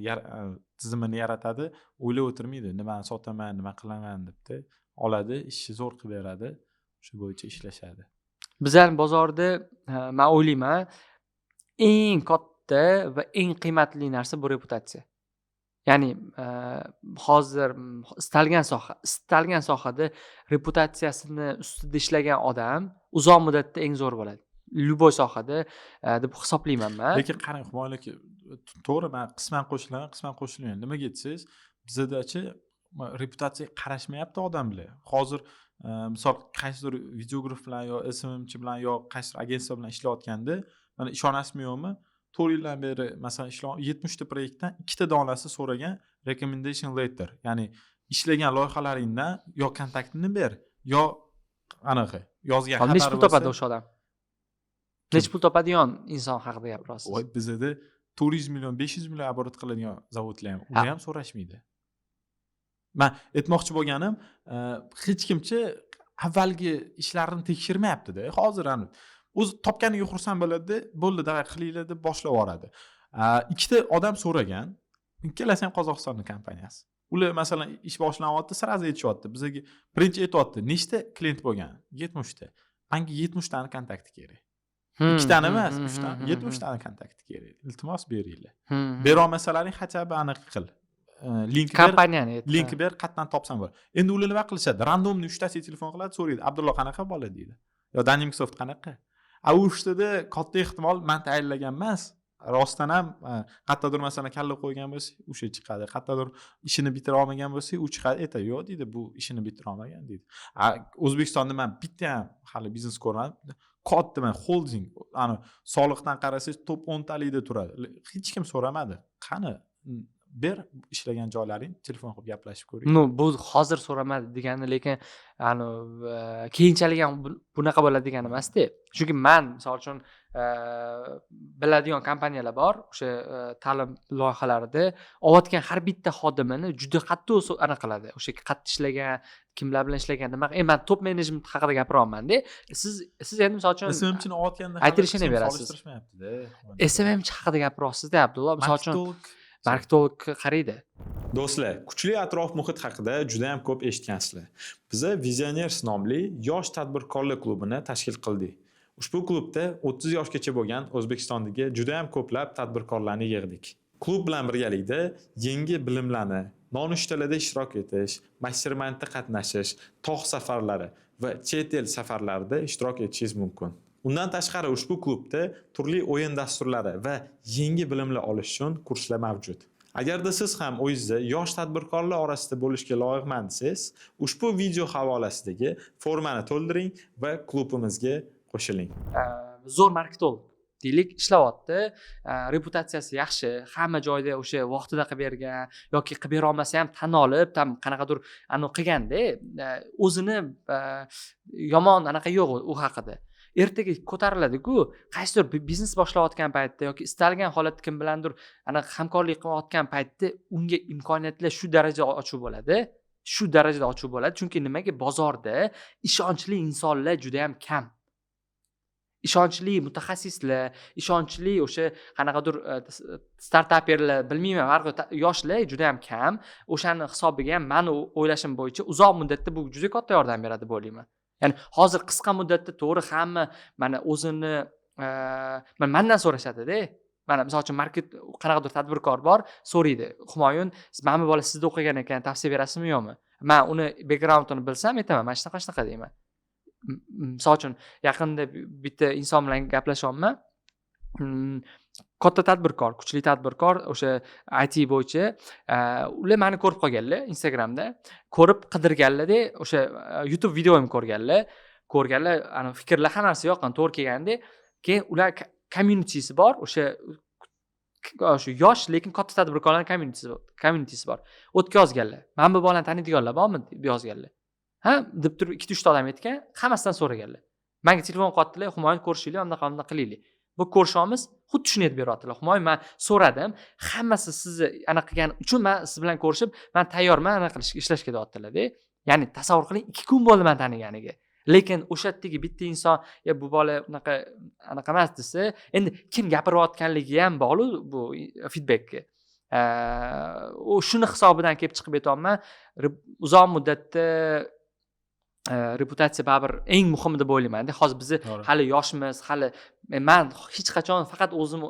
Speaker 1: tizimini yaratadi, o'ylab o'tirmaydi, nimani sotaman, nima qilaman debdi. Oladi, ishni zo'r qilib beradi, shu bo'yicha ishlashadi.
Speaker 2: Bizning bozorda men o'ylayman, eng katta va eng qiymatli narsa bu reputatsiya. Ya'ni hozir istalgan sohada reputatsiyasini ustida ishlagan odam uzoq muddatda eng zo'r bo'ladi. Любой sohada deb hisoblayman men.
Speaker 1: Lekin qarang, Humoyun aka, to'g'ri, men qisman qo'shilaman. Nimaga aytsangiz, bizda-chi reputatsiyaga qarashmayapti odamlar. Hozir misol qaysidir videograf bilan yo SMMchi bilan yo qaysidir agentsiya bilan ishlayotganda, mana ishonasizmi yo'qmi, 4 yildan beri masalan 70 ta proyektdan 2 ta donasi so'ragan recommendation letter, ya'ni ishlagan loyihalaringdan yo kontaktini ber, yo anaqa yozgan xabar bo'lsa.
Speaker 2: Nech pul topadi o'sha odam? Nech pul topadigan inson haqida gapirasiz?
Speaker 1: Voy, bizda 400 million, 500 million oborot qiladigan zavodlar ham, ular ham so'rashmaydi. Men aytmoqchi bo'lganim, hech kimchi avvalgi ishlarini tekshirmayapti-da. Hozir o'zi topganiga xursand bo'ladi, bo'ldi daqiq qilinglar deb boshlab yuboradi. Ikkita odam so'ragan, ikkalasi ham Qozog'istonning kompaniyasi. Ular masalan ish boshlanyapti, sразу aytishyapti. Bizga birinchi aytyapti, nechta klient bo'lgan? 70 ta. Menga 70 tani kontakti kerak. Ikkitani emas, 3 tani, 70 tani kontakti kerak. Iltimos beringlar. Bera olmasalaring hachaba aniq qil. Link
Speaker 2: kompaniyani
Speaker 1: link ber, qayerdan topsam bo'ladi. Endi ular nima qilishadi? Randomni 3 tasiga telefon qiladi, so'raydi. Abdulloh qanaqa bola deydi. Yo Danimsoft qanaqa? U ishda katta ehtimol men tayyorlagan emas. Rostdan ham qayerdadir masalan kalla qo'ygan bo'lsa, o'sha chiqadi. Qayerdadir ishini bitira olmagan bo'lsa, u chiqadi. Yo'q deydi, bu ishini bitira olmagan deydi. O'zbekistonda men bitta ham hali biznes ko'rmadim. Katta men holding, ana soliqdan qarasangiz top 10 talikda turadi. Hech kim so'ramadi. Qani ber ishlagan joylaring, telefon qilib gaplashib ko'ring.
Speaker 2: Bu hozir so'ramadi degani, lekin keyinchalik ham bunaqa bo'ladi degani emas-da. Chunki men misol uchun biladigan kompaniyalar bor, o'sha ta'lim loyihalarida olayotgan har bitta xodimini juda qattiq aniqladi. O'sha qayerda ishlagan, kimlar bilan ishlagan, nima. Men top menejment haqida gapiryapman-da. Siz endi misol uchun
Speaker 1: SMMchini olayotganda
Speaker 2: aytirishini berasiz. SMMchi haqida gapiryapsiz-da, Abdulloh. Misol uchun marketolog qaraydi.
Speaker 1: Do'stlar, kuchli atrof muhit haqida juda ham ko'p eshitgansizlar. Biz Visioners nomli yosh tadbirkorlik klubini tashkil qildik. Ushbu klubda 30 yoshgacha bo'lgan O'zbekistondagi juda ham ko'plab tadbirkorlarni yig'dik. Klub bilan birgalikda yangi bilimlarni, nonushtalarda ishtirok etish, mastermindda qatnashish, tog' safarlari va chet el safarlarida ishtirok etishingiz mumkin. Undan tashqari ushbu klubda turli o'yin dasturlari va yangi bilimlar olish uchun kurslar mavjud. Agarda siz ham o'zingizda yosh tadbirkorlar orasida bo'lishga loyiqman desangiz, ushbu video havolasidagi formani to'ldiring va klubimizga qo'shiling.
Speaker 2: Zo'r marketolog deylik, ishlayapti, reputatsiyasi yaxshi, hamma joyda o'sha vaqtida qilib bergan yoki qilib bera olmasa ham tan olib, qanaqadir qilganda, o'zini yomon anaqa yo'q u haqida. Ertaga ko'tariladi-ku, qaysidir biznes boshlayotgan paytda yoki istalgan holatda kim bilandir hamkorlik qilayotgan paytda unga imkoniyatlar shu darajada ochiq bo'ladi. Shu darajada ochiq bo'ladi, chunki nimaga bozorda ishonchli insonlar juda ham kam. Ishonchli mutaxassislar, ishonchli o'sha qanaqadir startaperlar, bilmayman, baribir yoshlar juda ham kam. O'shani hisobiga ham men o'ylashim bo'yicha uzoq muddatda bu juda katta yordam beradi deb o'ylayman. Ya'ni hozir qisqa muddatda to'g'ri hamma mana o'zini mendan so'rashadi-da. Mana misol uchun market qanaqadir tadbirkor bor, so'raydi. Humoyun, mana bu bola sizda o'qigan ekan, tavsiya berasizmi yo'qmi? Men uni backgroundini bilsam aytaman, mana shunaqa deyman. Misol uchun yaqinda bitta inson bilan gaplashyapman. Katta tadbirkor, kuchli tadbirkor, o'sha IT bo'yicha, ular meni ko'rib qolganlar Instagramda, ko'rib qidirganlar-da, o'sha YouTube videoim ko'rganlar, ana fikrlar hammasi yoqqan, to'g'ri kelganda, keyin ular communitysi bor, o'sha yosh lekin katta tadbirkorlarning communitysi bor. O'tkazganlar. Men bu bolani taniydiganlar bormi deb yozganlar. Ha, deb turib 2-3 ta odam aytgan, hammasidan so'raganlar. Menga telefon qildilar, "Humoyun ko'rishinglar, unda qilaylik." Bu ko'rishamiz, xuddi shuni aytib beryaptilar. Humoyun, men so'radim, hammasi sizni anaqa qilgani uchun men siz bilan ko'rishib, men tayyorman anaqa qilishga, ishlashga deyaptilar-da. Ya'ni tasavvur qiling, 2 kun bo'ldi men taniganiga. Lekin o'sha yerdagi bitta inson, bu bola anaqa emas desa, endi kim gapirayotganligi ham bog'liq bu feedbackga. Shuni hisobidan kelib chiqib aytayapman, uzoq muddatda reputatsiya baribir eng muhimi deb o'ylayman-da. Hozir biz hali yoshmiz, hali men hech qachon faqat o'zim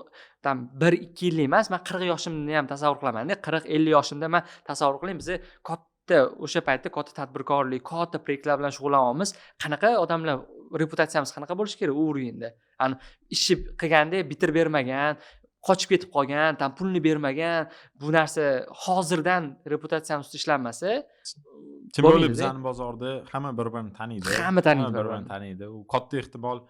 Speaker 2: 1-2 yillik emas, men 40 yoshimni ham tasavvur qilaman-da. 40-50 yoshimda men tasavvur qiling, biz katta o'sha paytda katta tadbirkorlik, katta proyektlar bilan shug'ullanamiz. Qanaqa odamlar reputatsiyamiz qanaqa bo'lishi kerak u o'rinda? Ani ishi qilganda bitirib bermagan, qochib ketib qolgan, pulni bermagan, bu narsa hozirdan reputatsiyamiz ishlanmasa,
Speaker 1: kim bo'lib bizning bozorda hamma bir-birini taniydi.
Speaker 2: Hamma taniydi,
Speaker 1: bir-birini taniydi. U katta ehtimol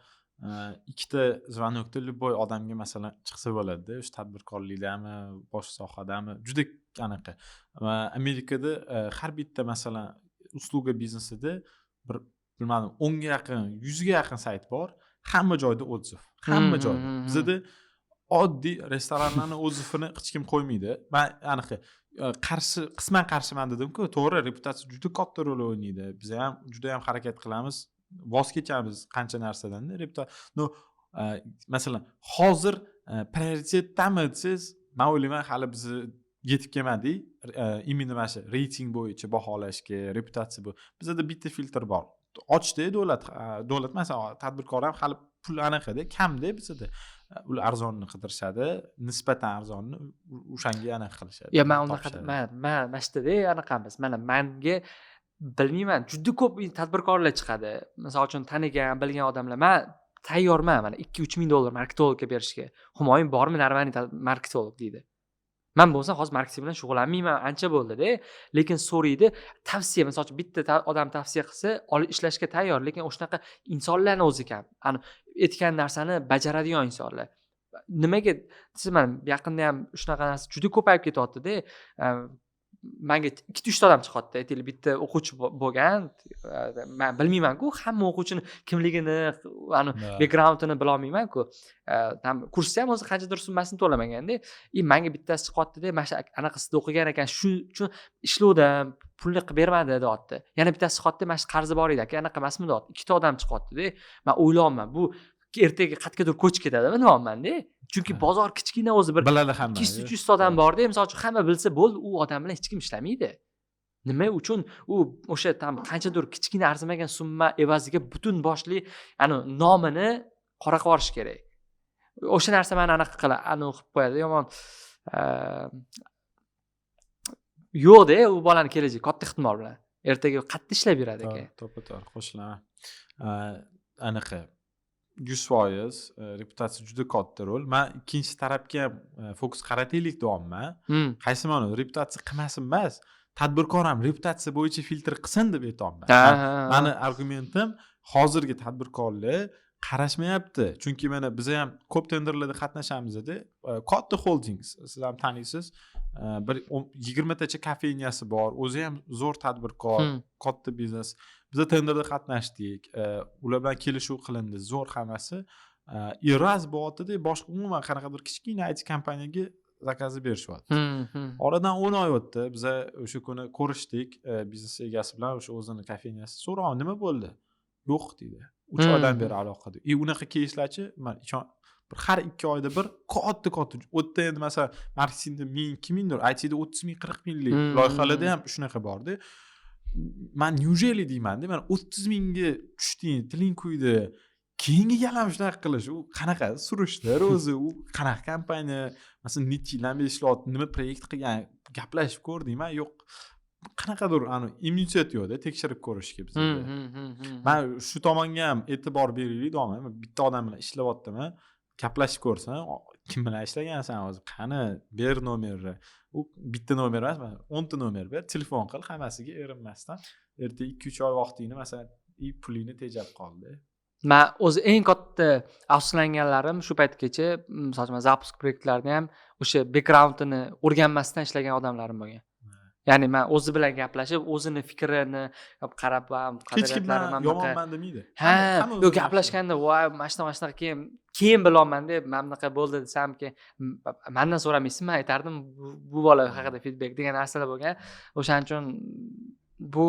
Speaker 1: ikkita zvonokda любой odamga masalan chiqsa bo'ladi-da, o'sha tadbirkorlikdami, boshqa sohadami, juda anaqa. Va Amerikada har bitta masalan usluga biznesida bir bilmadim 10 ga yaqin, 100 ga yaqin sayt bor. Hamma joyda o'dziv. Hamma joyda. Bizda oddiy restoranlarning o'zifini hech kim qo'ymaydi. Men aniq qisman qarshiman dedim-ku, to'g'ri, reputatsiya juda katta rol o'ynaydi. Biz ham juda ham harakat qilamiz. voz kechamiz qancha narsadan no masalan hozir prioritetdami desangiz men o'ylayman hali biz yetib kelmadik именно mana shu reyting bo'yicha baholashga reputatsiya bu bizda bitta filtr bor ochdi davlat masalan tadbirkor ham hali pul anaqada kamda bizda ular arzonni qidirishadi nisbatan arzonni o'shanga anaqa qilishadi
Speaker 2: man unaqa mana shunda anaqamiz mana manga bilmayman juda ko'p tadbirkorlar chiqadi misol uchun tanigan bilgan odamlar man tayyorman mana 2-3 ming dollar marketologga berishga humoyun bormi narvani marketolog deydi man bo'lsam hozir marketing bilan shug'ullanmayman ancha bo'ldida lekin so'raydi tavsiya misol uchun bitta odam tavsiya qilsa olib ishlashga tayyor lekin o'shanaqa insonlarni o'zi kam aytgan narsani bajaradigan insonlar nimaga desam yaqinda ham shunaqa narsa juda ko'payib ketyaptida manga 2-3 odam chiqyapti aytaylik bitta o'quvchi bo'lgan man bilmayman-ku hamma o'quvchini kimligini backgroundini bilolmayman-ku kursda ham o'zi qanchadir summasini to'lamaganda manga bittasi chiqyaptida mana shu anaqasida o'qigan ekan shu uchun ishlovdim pulni qilib bermadi deyapti yana bittasi chiqyapti mana shu qarzi bor edi aka anaqa emasmi deyapti 2 ta odam chiqyaptida man o'ylayapman bu ertaga qayergadir ko'chib ketadimi deyapman-da chunki bozor kichkina o'zi bir
Speaker 1: biladi hamma
Speaker 2: 200-300 odam borda misol uchun hamma bilsa bo'ldi u odam bilan hech kim ishlamaydi nima uchun u o'sha qanchadir kichkina arzimagan summa evaziga butun boshli nomini qora qilish kerak o'sha narsa meni anaqa qilib qo'yadi yomon yo'qda u bolani kelajagi katta ehtimol bilan ertaga qattiq ishlab beradi ekan
Speaker 1: to'ppa-to'g'ri qo'shilaman anaqa 100% reputatsiya juda katta rol. Men ikkinchi tarafga ham fokus qarataylik deyapman. Qaysi ma'no reputatsiya qilmasin emas, tadbirkor ham reputatsiya bo'yicha filtr qilsin deb aytayapman. Meni argumentim hozirgi tadbirkorlar qarashmayapti. Chunki mana biz ham ko'p tenderlarda qatnashamizda, katta holding, siz ham taniysiz, bir 20 tacha kafenyasi bor, o'zi ham zo'r tadbirkor, katta biznes. Biz tenderda qatnashdik, ular bilan kelishuv qilindi, zo'r hammasi. Iraz bo'otida boshqa umuman qanaqadir kichkina IT kompaniyaga zakaz berishyapti. Oradan 10 oy o'tdi, biz o'sha kuni ko'rishdik, biznes egasi bilan o'sha o'zini kafenyasi. So'rayman, nima bo'ldi? Yo'q dedi. 3 oydan beri aloqada. Unaqa keyslarchi, men bir har 2 oyda bir katta o'tda endi masalan marketingda 1000-2000 mingdir, ITda 30 ming 40 minglik loyihalarda ham shunaqa bordi. Men neujeli deyman-da, men 30 mingga tushding, tiling kuydi. Keyingi galam shunaqa qilish, u qanaqa surishlar o'zi, u qanaqa kompaniya, masalan nechidan beri ishlayapti, nima proyekt qilgan, gaplashib ko'rdingmi? Yo'q. Qanaqadir immunitet yo'qda tekshirib ko'rishga bizda. Men shu tomonga ham e'tibor beraylik deyman. Bitta odam bilan ishlayaptimi? Gaplashib ko'rsam, kim bilan ishlagansan o'zi? Qani, ber nomerni. U bitta nomer emas, 10 ta nomer ber, telefon qil, hammasiga erinmasdan. Erta 2-3 oy vaqtingni masalan, pulingni tejab qoldi.
Speaker 2: Men o'zi eng katta afsuslanganlarim shu paytgacha, masalan, zapusk proyektlarida ham o'sha backgroundini o'rganmasdan ishlagan odamlarim bo'lgan. Ya'ni men o'zi bilan gaplashib, o'zini fikrini qarab va
Speaker 1: qadriyatlarini yomonman demaydi.
Speaker 2: Yo'q, gaplashganda voy, mana shunaqa keyin bilaman deb, mana bunaqa bo'ldi desamki, mendan so'ramaysiz, men aytardim bu bola haqida feedback degan narsalar bo'lgan. O'shaning uchun bu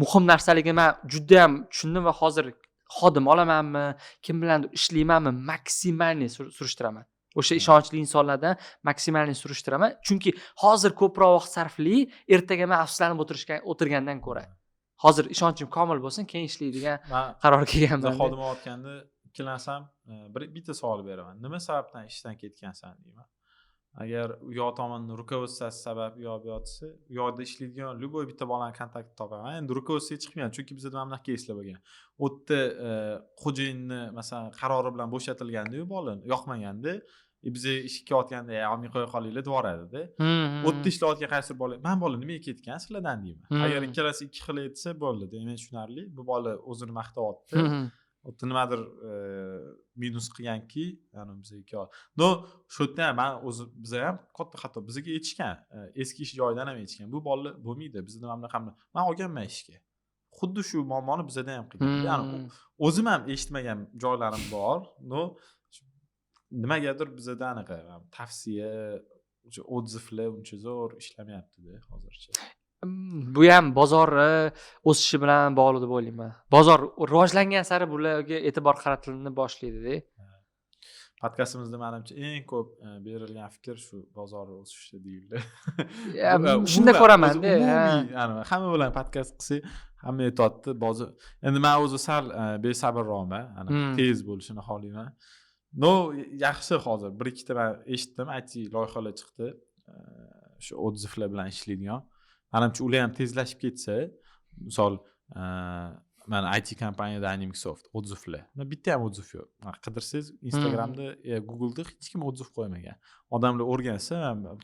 Speaker 2: muhim narsaligini men juda ham tushundim va hozir xodim olamanmi, kim bilandir ishlaymanmi, maksimalni surishtiraman. O'sha ishonchli insonlardan maksimalni surishtiraman. Chunki hozir ko'proq vaqt sarfli, ertaga men afsuslanib o'tirgandan ko'ra. Hozir ishonchim komil bo'lsin, keyin ishlaydigan qaror kelganman.
Speaker 1: Xodim olayotganda ikkilansam, bitta savol beraman. Nima sababdan ishdan ketgansan deyman. Agar u yoq tomonning rukovodствоsi sabab yotsa, u yoqda ishlaydigan любой bitta bolani kontakt topaman. Endi rukovodствоga chiqmayman, chunki bizda mana bunaqa keyslar bo'lgan. O'tda xo'jayinni masalan qarori bilan bo'shatilganda-yu bola yoqmaganda, biz ishga ketganda olmay qo'ya qolinglar devoradi-da. O'tda ishlayotgan qaysi bola, "Men bola nimaga ketgan sizlardan?" deyman. Agar ikkalasi ikki xil aytsa bo'ldi, demak tushunarli. Bu bola o'zini maqtayapti. O'tda nimadir minus qilganki, ya'ni bizga no shu yerda men o'zi biz ham katta xato bizga aytishgan, eski ish joyidan ham aytishgan. Bu bola bo'lmaydi, bizda mana bunaqa men olganman ishga. Xuddi shu muammoni bizda ham qilgan. Ya'ni o'zim ham eshitmagan joylarim bor. No nimagadir bizda anaqa tavsiya, o'sha odzivlar uncha zo'r ishlamayapti-da hozircha.
Speaker 2: Bu ham bozorni o'sishi bilan bog'liq deb o'ylayman. Bozor rivojlangan sari bularga e'tibor qaratilishni boshlaydi-da.
Speaker 1: Podkastimizda menimcha eng ko'p berilgan fikr shu bozor o'sishi deyildi.
Speaker 2: Shunday ko'raman-da.
Speaker 1: Umumiy, hamma bilan podkast qilsak, hamma aytadi bozor. Endi men o'zi sal besabirroqman, tez bo'lishini xohlayman. Yaxshi hozir bir ikkita men eshitdim, IT loyihalar chiqdi. Shu odzivlar bilan ishlaydigan. Menimcha ular ham tezlashib ketsa, misol mana IT kompaniyada Animixsoft odzivlar. Bitta ham odziv yo'q. Qidirsangiz Instagramda, Google'da hech kim odziv qo'ymagan. Odamlar o'rgansa,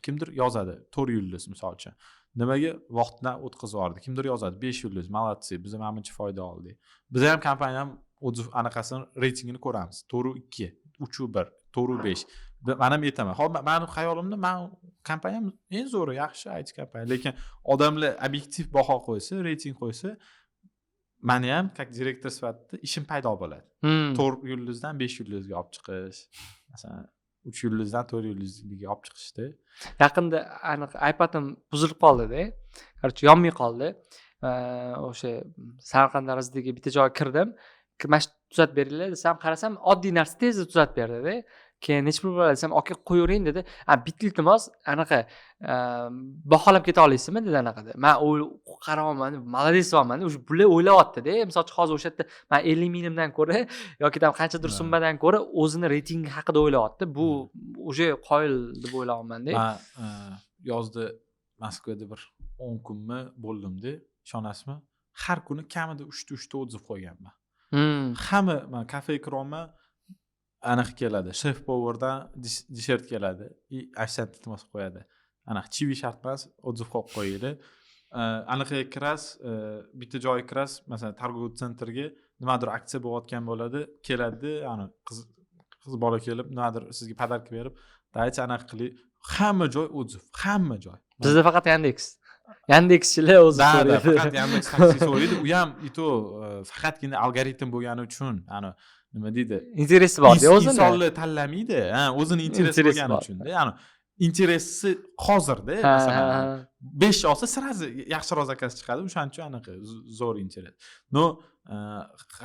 Speaker 1: kimdir yozadi 4 yulduz misol uchun. Nimaga vaqtni o'tkazib yubordi? Kimdir yozadi 5 yulduz, молодцы, biz ham buncha foyda oldik. Biz ham kompaniya ham odziv anaqasini reytingini ko'ramiz. 4.2, 3.1, 4.5. Men ham aytaman. Hozir meni xayolimda men kompaniyam eng zo'ri, yaxshi IT kompaniya, lekin odamlar obyektiv baho qo'ysa, reyting qo'ysa, meni ham как direktor sifatida ishim paydo bo'ladi. 4 yulduzdan 5 yulduzga olib chiqish, masalan 3 yulduzdan 4 yulduzga olib chiqishdi.
Speaker 2: Yaqinda aniq iPad'im buzilib qoldi-da. Короче, yonmay qoldi. O'sha Samarqand darasidagi bitta joyga kirdim. Mana shu tuzatib beringlar desam, qarasam oddiy narsa tezda tuzatib berdi-da. Keyin nechta pul bo'ladi desam, aka qo'yavering dedi. Bitta iltimos anaqa baholab keta olasizmi dedi anaqada. Men qarayapman, молодец bo'lman. O'sha bular o'ylayapti-da. Masalan, hozir o'sha yerda men 50 mingdan ko'ra yoki qanchadir summadan ko'ra o'zini reytingi haqida o'ylayapti. Bu o'sha qoyil deb o'ylayapman-da.
Speaker 1: Men yozda Moskvada bir 10 kunmi bo'ldimda, ishonasizmi? Har kuni kamida 3 ta odziv qo'yganman. Hamma men kafe kiryapman, aniq keladi. Chef Powerdan desert keladi. Aksent iltimos qo'yadi. Aniq chivi shart emas, odziv qo'yib qo'yadi. Aniqga kirasiz, bitta joyga kirasiz, masalan, торговый sentrga nimadir aksiya bo'layotgan bo'ladi, keladi, qiz bola kelib, nimadir sizga podarka berib, daychi anaqa qiling. Hamma joy odziv, hamma joy.
Speaker 2: Bizda faqat Yandexchilar o'zi
Speaker 1: so'raydi. Faqat Yandex taksi so'raydi. U ham faqatgina algoritm bo'lgani uchun, nima deydi?
Speaker 2: Interesi bor-da o'zini.
Speaker 1: Insonlar tanlamaydi. O'zini interesi bo'lgani uchun-da. Interesi hozirda, masalan, 5 olsa sirazi yaxshiroq zakaz chiqadi. O'shaning uchun anaqa zo'r interes.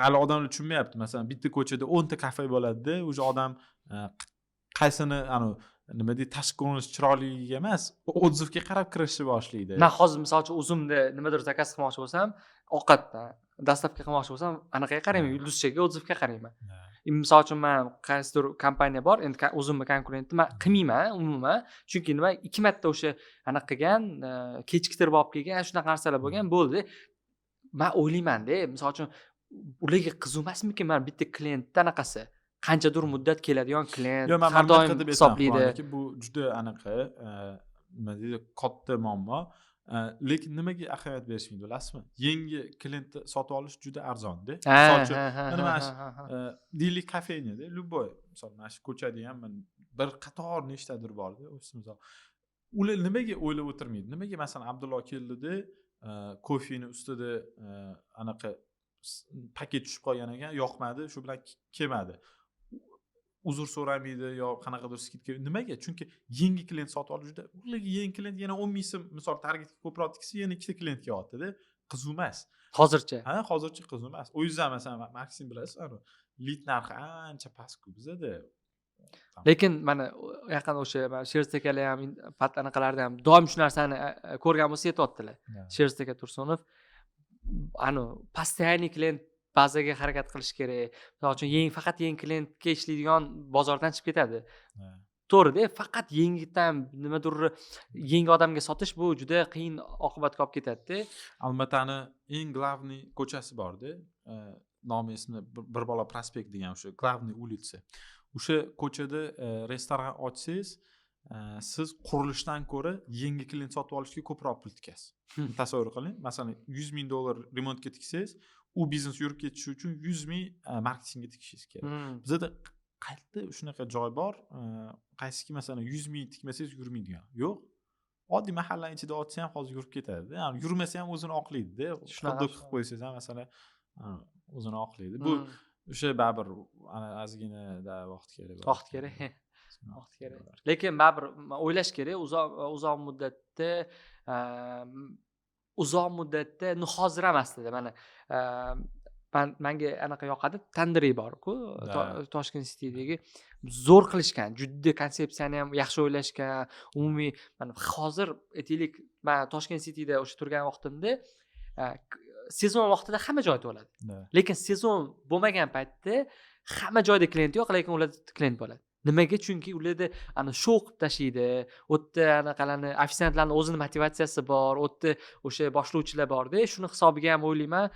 Speaker 1: Hali odamlar tushunmayapti. Masalan, bitta ko'chada 10 ta kafe bo'ladi-da, o'sha odam qaysini nima deydi, tashqi ko'rinish chiroyligiga emas, odzivga qarab kirishni boshlaydi.
Speaker 2: Men hozir misol uchun o'zimda nimadir zakaz qilmoqchi bo'lsam, ovqatdan dastavka qilmoqchi bo'lsam, anaqaga qarayman, yulduzchaga, odzivga qarayman. Misol uchun men qaysidir kompaniya bor, endi o'zimni konkurentni men qilmayman umuman, chunki nima 2 marta o'sha anaqa qilgan, kechiktirib olib kelgan, shunaqa narsalar bo'lgan, bo'ldi. Men o'ylayman-da, misol uchun ularga qiziqmasmikin men bitta klientda anaqasi qanchadir muddat keladigan klient har doim hisoblaydi.
Speaker 1: Bu juda anaqa nima deydi, katta muammo. Lekin nimaga ahamiyat berishmaydi bilasizmi? Yangi klientni sotib olish juda arzon-da. Misol uchun, mana shu deylik kafenyada, любой, misol mana shu ko'chada ham bir qator nechtadir bor-da, misol. Ular nimaga o'ylab o'tirmaydi? Nimaga masalan Abdullo keldida, kofeni ustida anaqa paket tushib qolgan ekan, yoqmadi, shu bilan kelmadi. Uzr so'ramaydi yo qanaqadir skidka. Nimaga? Chunki yangi klient sotib olishda, ularga yangi klient yana 10 ming so'm, misol targetga ko'proq tiksa, yana ikkita klient kelyapti-da. Qiziq emas.
Speaker 2: Hozircha.
Speaker 1: Hozircha qiziq emas. O yüzden masalan Maxim bilasiz, lead narxi ancha past-ku bizada.
Speaker 2: Lekin mana yaqin o'sha Sherztekalar ham anaqalarda ham doim shu narsani ko'rgan bo'lsa aytayotdilar. Sherzteka Tursunov постоянный klient bazaga harakat qilish kerak. Misol uchun faqat yangi klientga ishlaydigan bozordan chiqib ketadi. To'g'ri-da, faqat yangidan nimadir yangi odamga sotish bu juda qiyin oqibatga olib ketadi-da.
Speaker 1: Almatani eng главный ko'chasi bor-da. Nomi ismi bir bola prospekt degan o'sha главный улица. O'sha ko'chada restoran ochsangiz, siz qurilishdan ko'ra yangi klient sotib olishga ko'proq pul tikasiz. Tasavvur qiling, masalan, $100,000 remontga tiksangiz, u biznes yurib ketishi uchun 100 ming marketingga tikishingiz kerak. Bizda qayerda shunaqa joy bor, qaysiki masalan 100 ming tikmasangiz yurmaydigan. Yo'q. Oddiy mahallaning ichida otsa ham hozir yurib ketadi. Ya'ni yurmasa ham o'zini oqlaydi-da. Xuddi qilib qo'ysangiz ham masalan o'zini oqlaydi. Bu o'sha baribir ozginada vaqt kerak.
Speaker 2: Vaqt kerak. Vaqt kerak. Lekin baribir o'ylash kerak, uzoq muddatda uzoq muddatda hozir ham aslida mana menga anaqa yoqadi, Tandri bor-ku, Toshkent City'dagi zo'r qilishgan, juda konsepsiyani ham yaxshi o'ylashgan, umumiy mana hozir aytaylik, men Toshkent City'da o'sha turgan vaqtimda sezon vaqtida hamma joy to'ladi. Lekin sezon bo'lmagan paytda hamma joyda klient yo'q, lekin ularda klient bo'ladi. Nimaga? Chunki ularda ana shou qilib tashlaydi. O'tda anaqalarni ofitsiantlarning o'zini motivatsiyasi bor, o'tda o'sha boshlovchilar bor-da. Shuni hisobiga ham o'ylayman,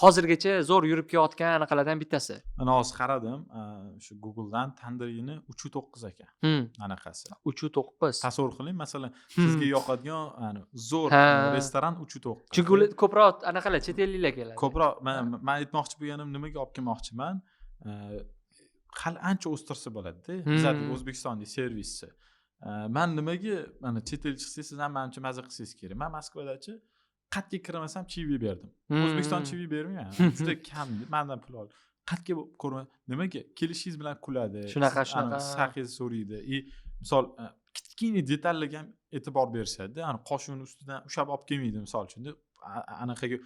Speaker 2: hozirgacha zo'r yurib kelayotgan anaqalardan bittasi.
Speaker 1: Mana hozir qaradim, shu Google'dan Tandri'ni 3.9 ekan. Anaqasi.
Speaker 2: 3.9.
Speaker 1: Tasavvur qiling, masalan, sizga yoqadigan zo'r restoran 3.9.
Speaker 2: Chunki ular ko'proq anaqalar chet elliklar keladi.
Speaker 1: Ko'proq men aytmoqchi bo'lganim nimaga olib kelmoqchiman? Hali ancha o'stirsa bo'ladi-da. Bizning O'zbekistondagi servisni. Men nimaga mana chet el chiqsangiz, siz ham menimcha maza qilsangiz kerak. Men Moskvadachi qatga kiramasam chivi berdim. O'zbekiston chivi bermayman. Juda kam, mendan pul olib. Qatga ko'rma, nimaga? Kelishingiz bilan kuladi.
Speaker 2: Shunaqa.
Speaker 1: Saqiz so'raydi. Misol kichkina detallarga ham e'tibor berishadi. Qoshiqning ustidan ushlab olib kelmaydi, misol uchun. Anaqaga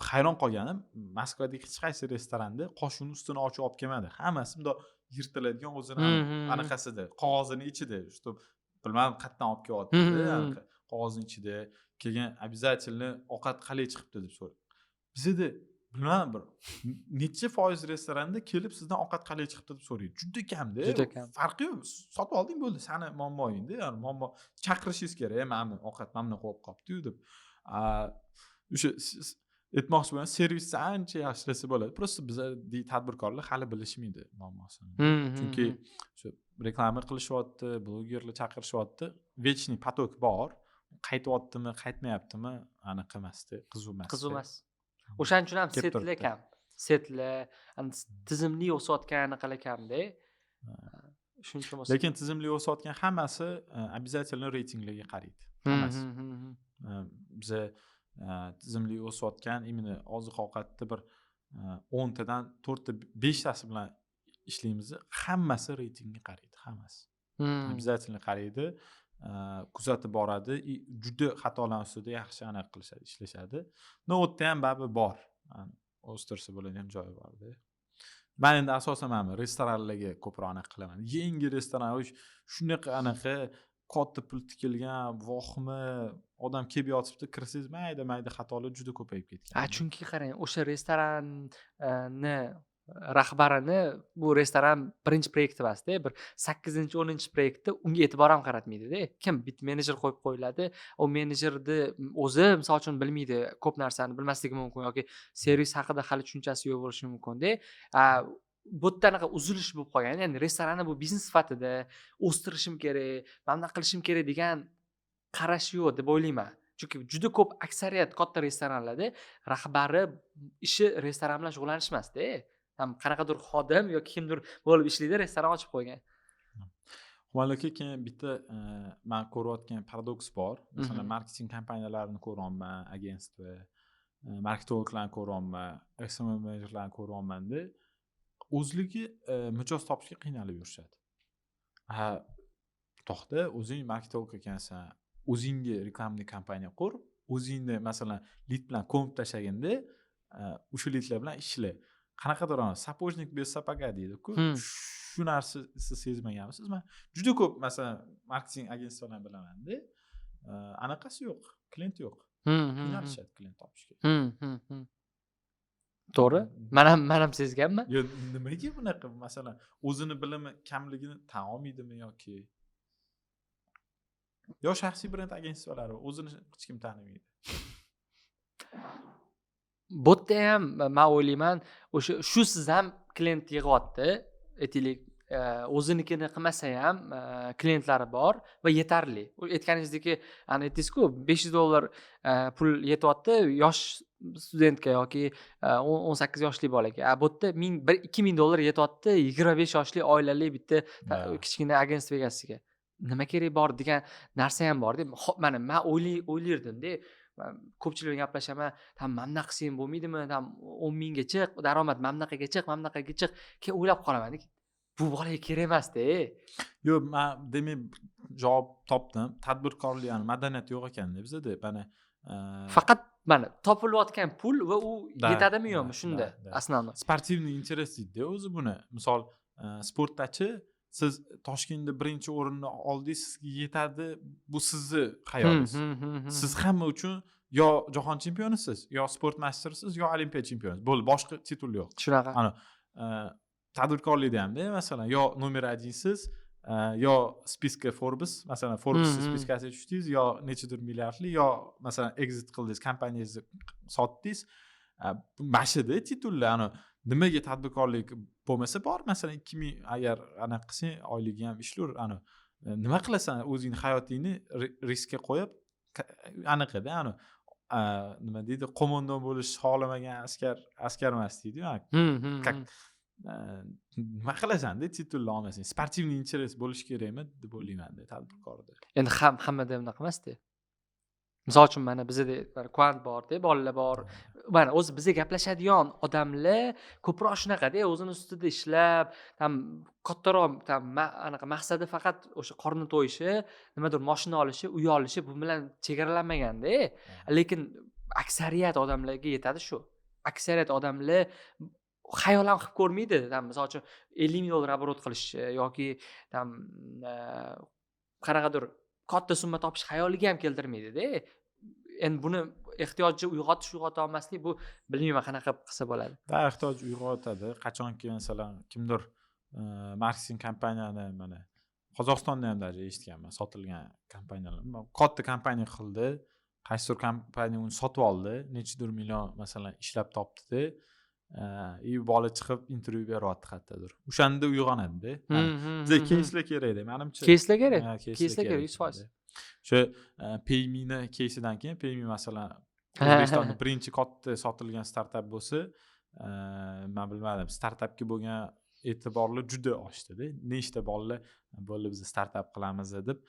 Speaker 1: hayron qolganim, Moskvadagi hech qaysi restoranda qoshiqning ustini ochib olib kelmadi. Hammasi bundoq yirtiladigan o'zini anaqasida, qog'ozining ichida, что bilmadim qayerdan olib kelyapti. Qog'ozning ichida kelgan обязательно ovqat qalay chiqibdi deb so'radi. Bizda bilmadim bir necha foiz restoranda kelib sizdan ovqat qalay chiqibdi deb so'raydi. Juda kamda.
Speaker 2: Juda kam.
Speaker 1: Farqi yo'q. Sotib olding bo'ldi, sani muammoyingda. Ya'ni muammo chaqirishingiz kerak. Meni ovqat mamnun qilib qolibdi-yu deb. O'sha aytmoqchi bo'lgan servisni ancha yaxshilasa bo'ladi. Просто bizning tadbirkorlar hali bilishmaydi muammosini. Chunki shu reklama qilishyapti, blogerlar chaqirishyapti, вечный поток bor. Qaytyaptimi, qaytmayaptimi, aniq emasda, qiziq emas.
Speaker 2: Qiziq emas. O'shaning uchun ham setlar kam. Setlar, tizimli o'sayotgan anaqalar kamda. Shuning uchun bo'lsa.
Speaker 1: Lekin tizimli o'sayotgan hammasi обязательно reytinglarga qaraydi. Hammasi. Biz tizimli o'sayotgan imini oziq-ovqatda bir 10 tadan 4 ta 5 tasi bilan ishlaymiz. Hammasi reytingga qaraydi, hammasi. Обязательно qaraydi, kuzatib boradi, juda xatolar ustida yaxshi aniq qilishadi, ishlashadi. No, o'tda ham baribir bor. O'stirsa bo'ladigan joyi bor-da. Men endi asosan mana restoranlarga ko'proq aniq qilaman. Yangi restoran, shunaqa anaqa katta pul tikilgan, vohmi odam kelib yotibdi, kirsangiz mayda xatolar juda ko'payib ketgan.
Speaker 2: Chunki qarang, o'sha restoranni rahbarini bu restoran birinchi proyekti emasda, bir 8-10 proyektda unga e'tibor ham qaratmaydi-da. Kim bitta menejer qo'yib qo'yiladi, u menejerni o'zi misol uchun bilmaydi, ko'p narsani bilmasligi mumkin yoki servis haqida hali tushunchasi yo'q bo'lishi mumkin-da. Bu yerda anaqa uzilish bo'lib qolgan. Ya'ni restoranni bu biznes sifatida o'stirishim kerak, mana qilishim kerak degan qarash yo'q deb o'ylayman. Chunki juda ko'p aksariyat katta restoranlarda rahbari ishi restoran bilan shug'ullanish emas-da. Qanaqadir xodim yoki kimdir bo'lib ishlaydi, restoran ochib qo'ygan.
Speaker 1: Xumalaki keyin bitta men ko'rayotgan paradoks bor. Masalan, marketing kompaniyalarini ko'raman, agentstva, marketologlarni ko'raman, SMM menejerlarni ko'raman-da. O'zligi mijoz topishga qiynalib yurishadi. To'xta, o'zing marketolog ekansan, o'zingga reklamni kompaniya qur, o'zingni masalan lead bilan ko'mib tashlaganda, o'sha leadlar bilan ishla. Qanaqadir sapojnik без сапога deydi-ku. Shu narsani sezmaganmisiz? Men juda ko'p masalan marketing agentstvalarni bilaman-da. Anaqasi yo'q, klient yo'q. Qiynalishadi klient topishga.
Speaker 2: To'g'ri? Men ham sezganman.
Speaker 1: Yo, nimaga bunaqa masalan o'zini bilimi kamligini tan olmaydimi yoki shaxsiy brend agentstvalari o'zini hech kim tanimaydi.
Speaker 2: Bu yerda ham men o'ylayman, o'sha shusiz ham klient yig'yapti. Aytaylik, o'zinikini qilmasa ham klientlari bor va yetarli. Aytganingizdek, aytdingiz-ku, $500 pul yetyapti yosh studentga yoki 18 yoshli bolaga. Bu yerda $2000 yetyapti 25 yoshli oilali bitta kichkina agentstva egasiga. Nima kerak bor degan narsa ham bor deb men o'ylardim-da. Ko'pchilik bilan gaplashaman, mamna qilsam bo'lmaydimi? 10 mingga chiq, daromad mamnaqaga chiq. Keyin o'ylab qolaman, bu bolaga kerak emasda.
Speaker 1: Yo'q, men demak javob topdim. Tadbirkorlik, ya'ni madaniyat yo'q ekanda bizda. Mana
Speaker 2: faqat mana topilayotgan pul va u yetadimi yo'qmi shunda основной.
Speaker 1: Sportivniy interes deydi o'zi buni. Misol sportdachi siz Toshkentda birinchi o'rinni oldingiz, sizga yetadi, bu sizni hayotingiz. Siz hamma uchun yo jahon chempionisiz, yo sport mastersiz, yo olimpiya chempionisiz. Bo'ldi, boshqa titul yo'q.
Speaker 2: Shunaqa.
Speaker 1: Ana tadbirkorlikda hamda masalan yo nomer 1siz, yo spiska Forbes, masalan Forbes spiskasiga tushdingiz, yo nechadir milliardli, yo masalan exit qildingiz, kompaniyangizni sotdingiz. Mashida titullar, ana nimaga tadbirkorlik bo'lmasa bor, masalan 2000 agar anaqa qilsang oyligi ham ishlar, ana nima qilasan, o'zingni hayotingni riskka qo'yib, anaqada ana nima deydi, qo'mondon bo'lish xohlamagan askar emas deydi. Nima qilasan-da titulni olmasang, sportivniy interes bo'lish kerakmi deb o'ylayman-da tadbirkorda.
Speaker 2: Endi hammada unaqa emas-da. Misol uchun mana bizda kvant bor-da, bolalar bor. Mana o'zi bizga gaplashadigan odamlar ko'proq shunaqada, o'zini ustida ishlab, ham kattaroq anaqa maqsadi faqat o'sha qorni to'yishi, nimadir mashina olishi, uy olishi, bu bilan chegaralanmagan-da. Lekin aksariyat odamlarga yetadi shu. Aksariyat odamlar xayol ham qilib ko'rmaydi. Misol uchun 50 ming dollar оборот qilish yoki qanaqadir katta summa topish xayoliga ham keltirmaydi-da. Endi buni ehtiyojni uyg'ota olmaslik, bu bilmayman qanaqa qilsa bo'ladi.
Speaker 1: Da, ehtiyoj uyg'otadi. Qachonki masalan kimdir marketing kompaniyani, mana Qozog'istonda ham даже eshitganman, sotilgan kompaniyalar. Katta kompaniya qildi, qaysidir kompaniya uni sotib oldi, nechidir million masalan ishlab topdi-da. Bola chiqib intervyu beryapti qayerdadir. O'shanda uyg'onadi-da. Bizga keyslar kerak-da, menimcha.
Speaker 2: Keyslar kerak. Keyslar kerak 100%.
Speaker 1: O'sha Paymini keysidan keyin Payme masalan O'zbekistonda birinchi katta sotilgan startap bo'lsa, men bilmadim, startapga bo'lgan e'tiborlar juda oshdi-da. Nechta bolalar bo'ldi biz startap qilamiz deb,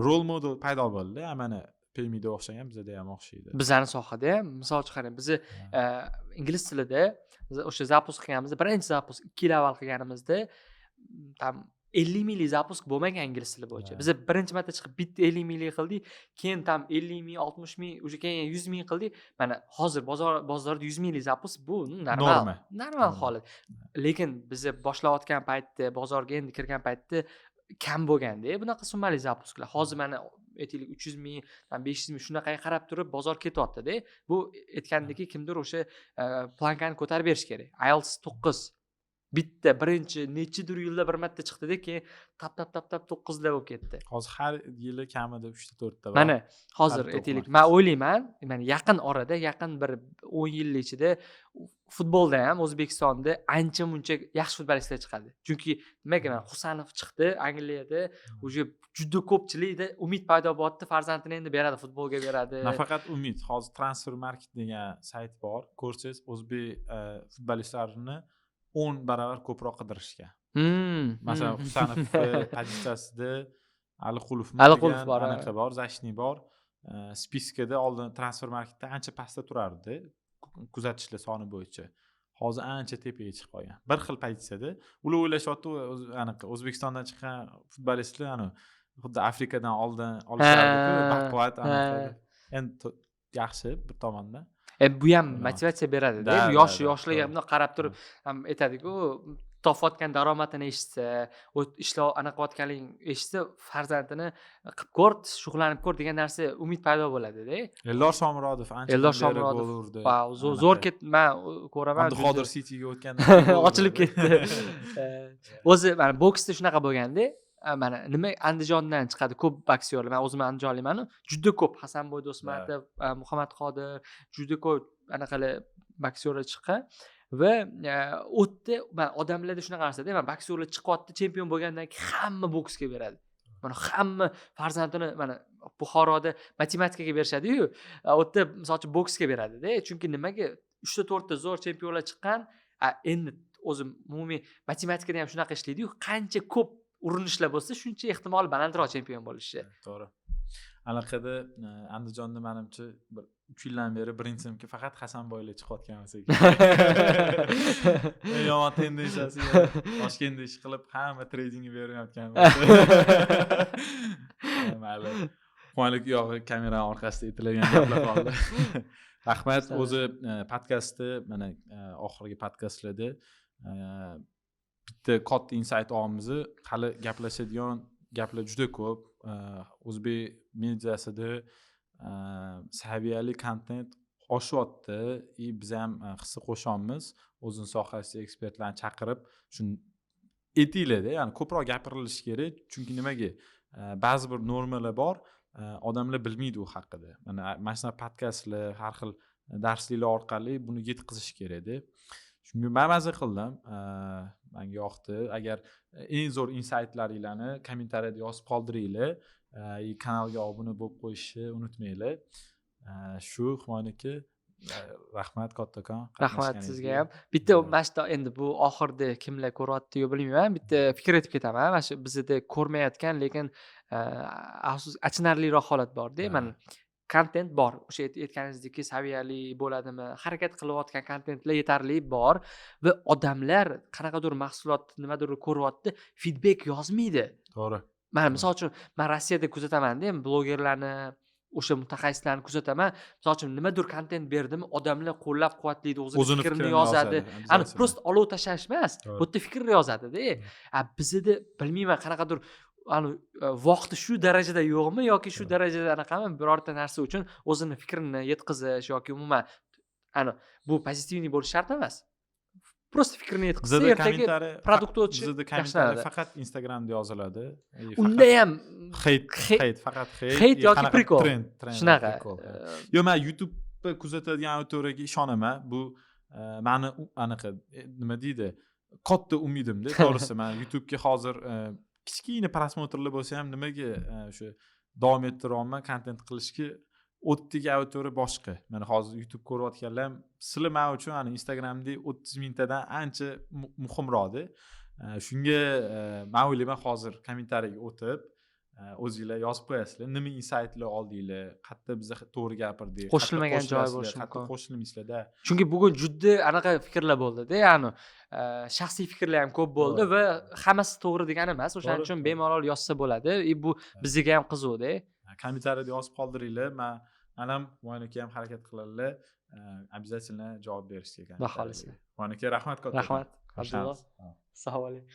Speaker 1: rol model paydo bo'ldi. Mana Payme'ga o'xshagan bizda ham o'xshaydi.
Speaker 2: Bizning sohada ham misol qarang, biz ingliz tilida o'sha zapusk qilganimizda, birinchi zapusk 2 yil avval qilganimizda tam 50 minglik zapusk bo'lmagan ingliz tili bo'yicha. Biz birinchi marta chiqib bitta 50 minglik qildik, keyin tam 50 ming, 60 ming, o'sha keyin 100 ming qildik. Mana hozir bozorda 100 minglik zapusk bu normal holat. Lekin biz boshlayotgan paytda, bozorga endi kirgan paytda kam bo'lganda bunaqa summali zapusklar. Hozir mana aytaylik 300 ming, 500 ming shunaqaga qarab turib bozor ketyapti-da. Bu aytgandiki kimdir o'sha plankani ko'tarib berish kerak. IELTS 9 bitta birinchi nechidir yilda bir marta chiqdi-da, keyin tap 9 da bo'lib ketdi.
Speaker 1: Hozir har yili kamida 3 ta 4 ta bor.
Speaker 2: Mana hozir aytaylik, men o'ylayman, mana yaqin orada, yaqin bir 10 yil ichida futbolda ham O'zbekistonda ancha-muncha yaxshi futbolistlar chiqadi. Chunki nimaga mana Husanov chiqdi Angliyada, o'sha juda ko'pchilikda umid paydo bo'lyapti, farzandini endi beradi, futbolga beradi.
Speaker 1: Nafaqat umid, hozir transfer market degan sayt bor. Ko'rsangiz o'zbek futbolistlarini 10 baravar ko'proq qidirishgan. Masalan, Husanov pozitsiyasida Aliqulov bor, anaqa bor, Zashni bor. Spiskada oldin transfer marketda ancha pastda turardi, kuzatishlar soni bo'yicha. Hozir ancha tepaga chiqib qolgan. Bir xil pozitsiyada. Ular o'ylashyapti, anaqa O'zbekistondan chiqqan futbolistlar ana xuddi Afrikadan oldin olishardi-ku, baquvvat anaqa. Endi yaxshi bir tomondan.
Speaker 2: Bu ham motivatsiya beradi-da. Yoshlarga bunday qarab turib ham aytadi-ku, topayotgan daromadini eshitsa, ishlov qilayotganligin eshitsa, farzandini qilib ko'r, shug'ullanib ko'r degan narsa umid paydo bo'ladi-da.
Speaker 1: Eldor Shomurodov ancha gol urdi.
Speaker 2: Zo'r men ko'raman.
Speaker 1: Abduqodir City'ga o'tganda
Speaker 2: ochilib ketdi. O'zi mana boksda shunaqa bo'lganda, mana nima Andijondan chiqadi ko'p boksyorlar. Men o'zim andijonliman. Juda ko'p Hasanboy Do'smatov, Muhammad Qodir, juda ko'p anaqalar boksyorlar chiqqan va o'tda men odamlarda shunaqa narsa-da, men boksyorlar chiqyapti, chempion bo'lgandan keyin hamma boksga beradi. Mana hamma farzandini mana Buxoroda matematikaga berishadi-yu, o'tda masalan boksga beradi-da. Chunki nimaga 3 ta 4 ta zo'r chempionlar chiqqan, endi o'zim umumiy matematikada ham shunaqa ishlaydi-yu, qancha ko'p urinishlar bo'lsa, shuncha ehtimol balandroq chempion bo'lishi.
Speaker 1: To'g'ri. Anaqada Andijonda menimcha bir 3 yildan beri birinchi sinfga faqat Hasanboylar chiqayotgan bo'lsa yomon tendensiyasi Toshkentda ish qilib hamma tradingni berayotgan bo'lsa mayli quvonlik yog'i kamera orqasida aytiladigan gaplar qoldi. Rahmat. O'zi podkastni mana oxirgi podkastlarda bitta katta insight olamiz. Hali gaplashadigan gaplar juda ko'p. O'zbek mediasida saviyali kontent oshyapti. Biz ham hissa qo'shamiz. O'zini sohasidagi ekspertlarni chaqirib, shuni aytinglar-da, ya'ni ko'proq gapirilishi kerak. Chunki nimaga? Ba'zi bir normalar bor, odamlar bilmaydi u haqida. Mana shunaqa podkastlar, har xil darsliklar orqali buni yetkazish kerak-da. Shunga men maza qildim. Menga yoqdi. Agar eng zo'r insightlaringizni kommentariyada yozib qoldiringlar. Kanalga obuna bo'lib qo'yishni unutmanglar. Shu Humoniki, rahmat kattakon.
Speaker 2: Rahmat sizga ham. Bitta mana endi bu oxirda kimlar ko'ryapti-yu bilmayman. Bitta fikr aytib ketaman. Mana shu bizda ko'rmayotgan, lekin afsus achinarliroq holat bor-da. Mana kontent bor. O'sha aytganingizdek saviyali bo'ladimi? Harakat qilayotgan kontentlar yetarli bor va odamlar qanaqadir mahsulot nimadir ko'ryapti, feedback yozmaydi.
Speaker 1: To'g'ri.
Speaker 2: Mana misol uchun men Rossiyada kuzataman-da, blogerlarni, o'sha mutaxassislarni kuzataman. Misol uchun nimadir kontent berdim, odamlar qo'llab-quvvatlaydi, o'zini fikrini yozadi. Ani prosta olov tashlash emas, bu yerda fikrni yozadi-da. Bizda bilmayman qanaqadir vaqti shu darajada yo'qmi yoki shu darajada anaqami birorta narsa uchun o'zini fikrini yetkazish yoki umuman bu pozitivniy bo'lish shart emas. Prosta fikrini yetkazsa ertaga produkt o'tishi
Speaker 1: bizda kommentariylar faqat Instagramda yoziladi.
Speaker 2: Unda ham
Speaker 1: hate faqat
Speaker 2: hate yoki prikol. Shunaqa.
Speaker 1: Yo, men YouTube kuzatadigan auditoriyaga ishonaman. Bu meni anaqa nima deydi? Katta umidim-da. To'g'risi men YouTube'ga hozir kichkina prosmotrlar bo'lsa ham nimaga o'sha davom ettiryapman kontent qilishga. O'tdagi auditoriya boshqa. Mana hozir YouTube ko'rayotganlar ham sizlar men uchun Instagramda 30 mingtadan ancha muhimroqda. Shunga men o'ylayman hozir kommentariyaga o'tib o'zingizlar yozib qo'yasizlar. Nima insightlar oldinglar? Qayerda biz to'g'ri gapirdik?
Speaker 2: Qo'shilmagan joy bo'lishi mumkin.
Speaker 1: Qo'shilmaysizlar-da.
Speaker 2: Chunki bugun juda anaqa fikrlar bo'ldi-da, ya'ni shaxsiy fikrlar ham ko'p bo'ldi va hammasi to'g'ri degani emas. O'shaning uchun bemalol yozsa bo'ladi. Bu bizga ham qiziqda.
Speaker 1: Kommentariyada yozib qoldiringlar. Men ham Humoniki ham harakat qiladilar. Обязательно javob berishga.
Speaker 2: Baholislar.
Speaker 1: Humoniki rahmat katta.
Speaker 2: Rahmat. Abdulloh. Assalomu alaykum.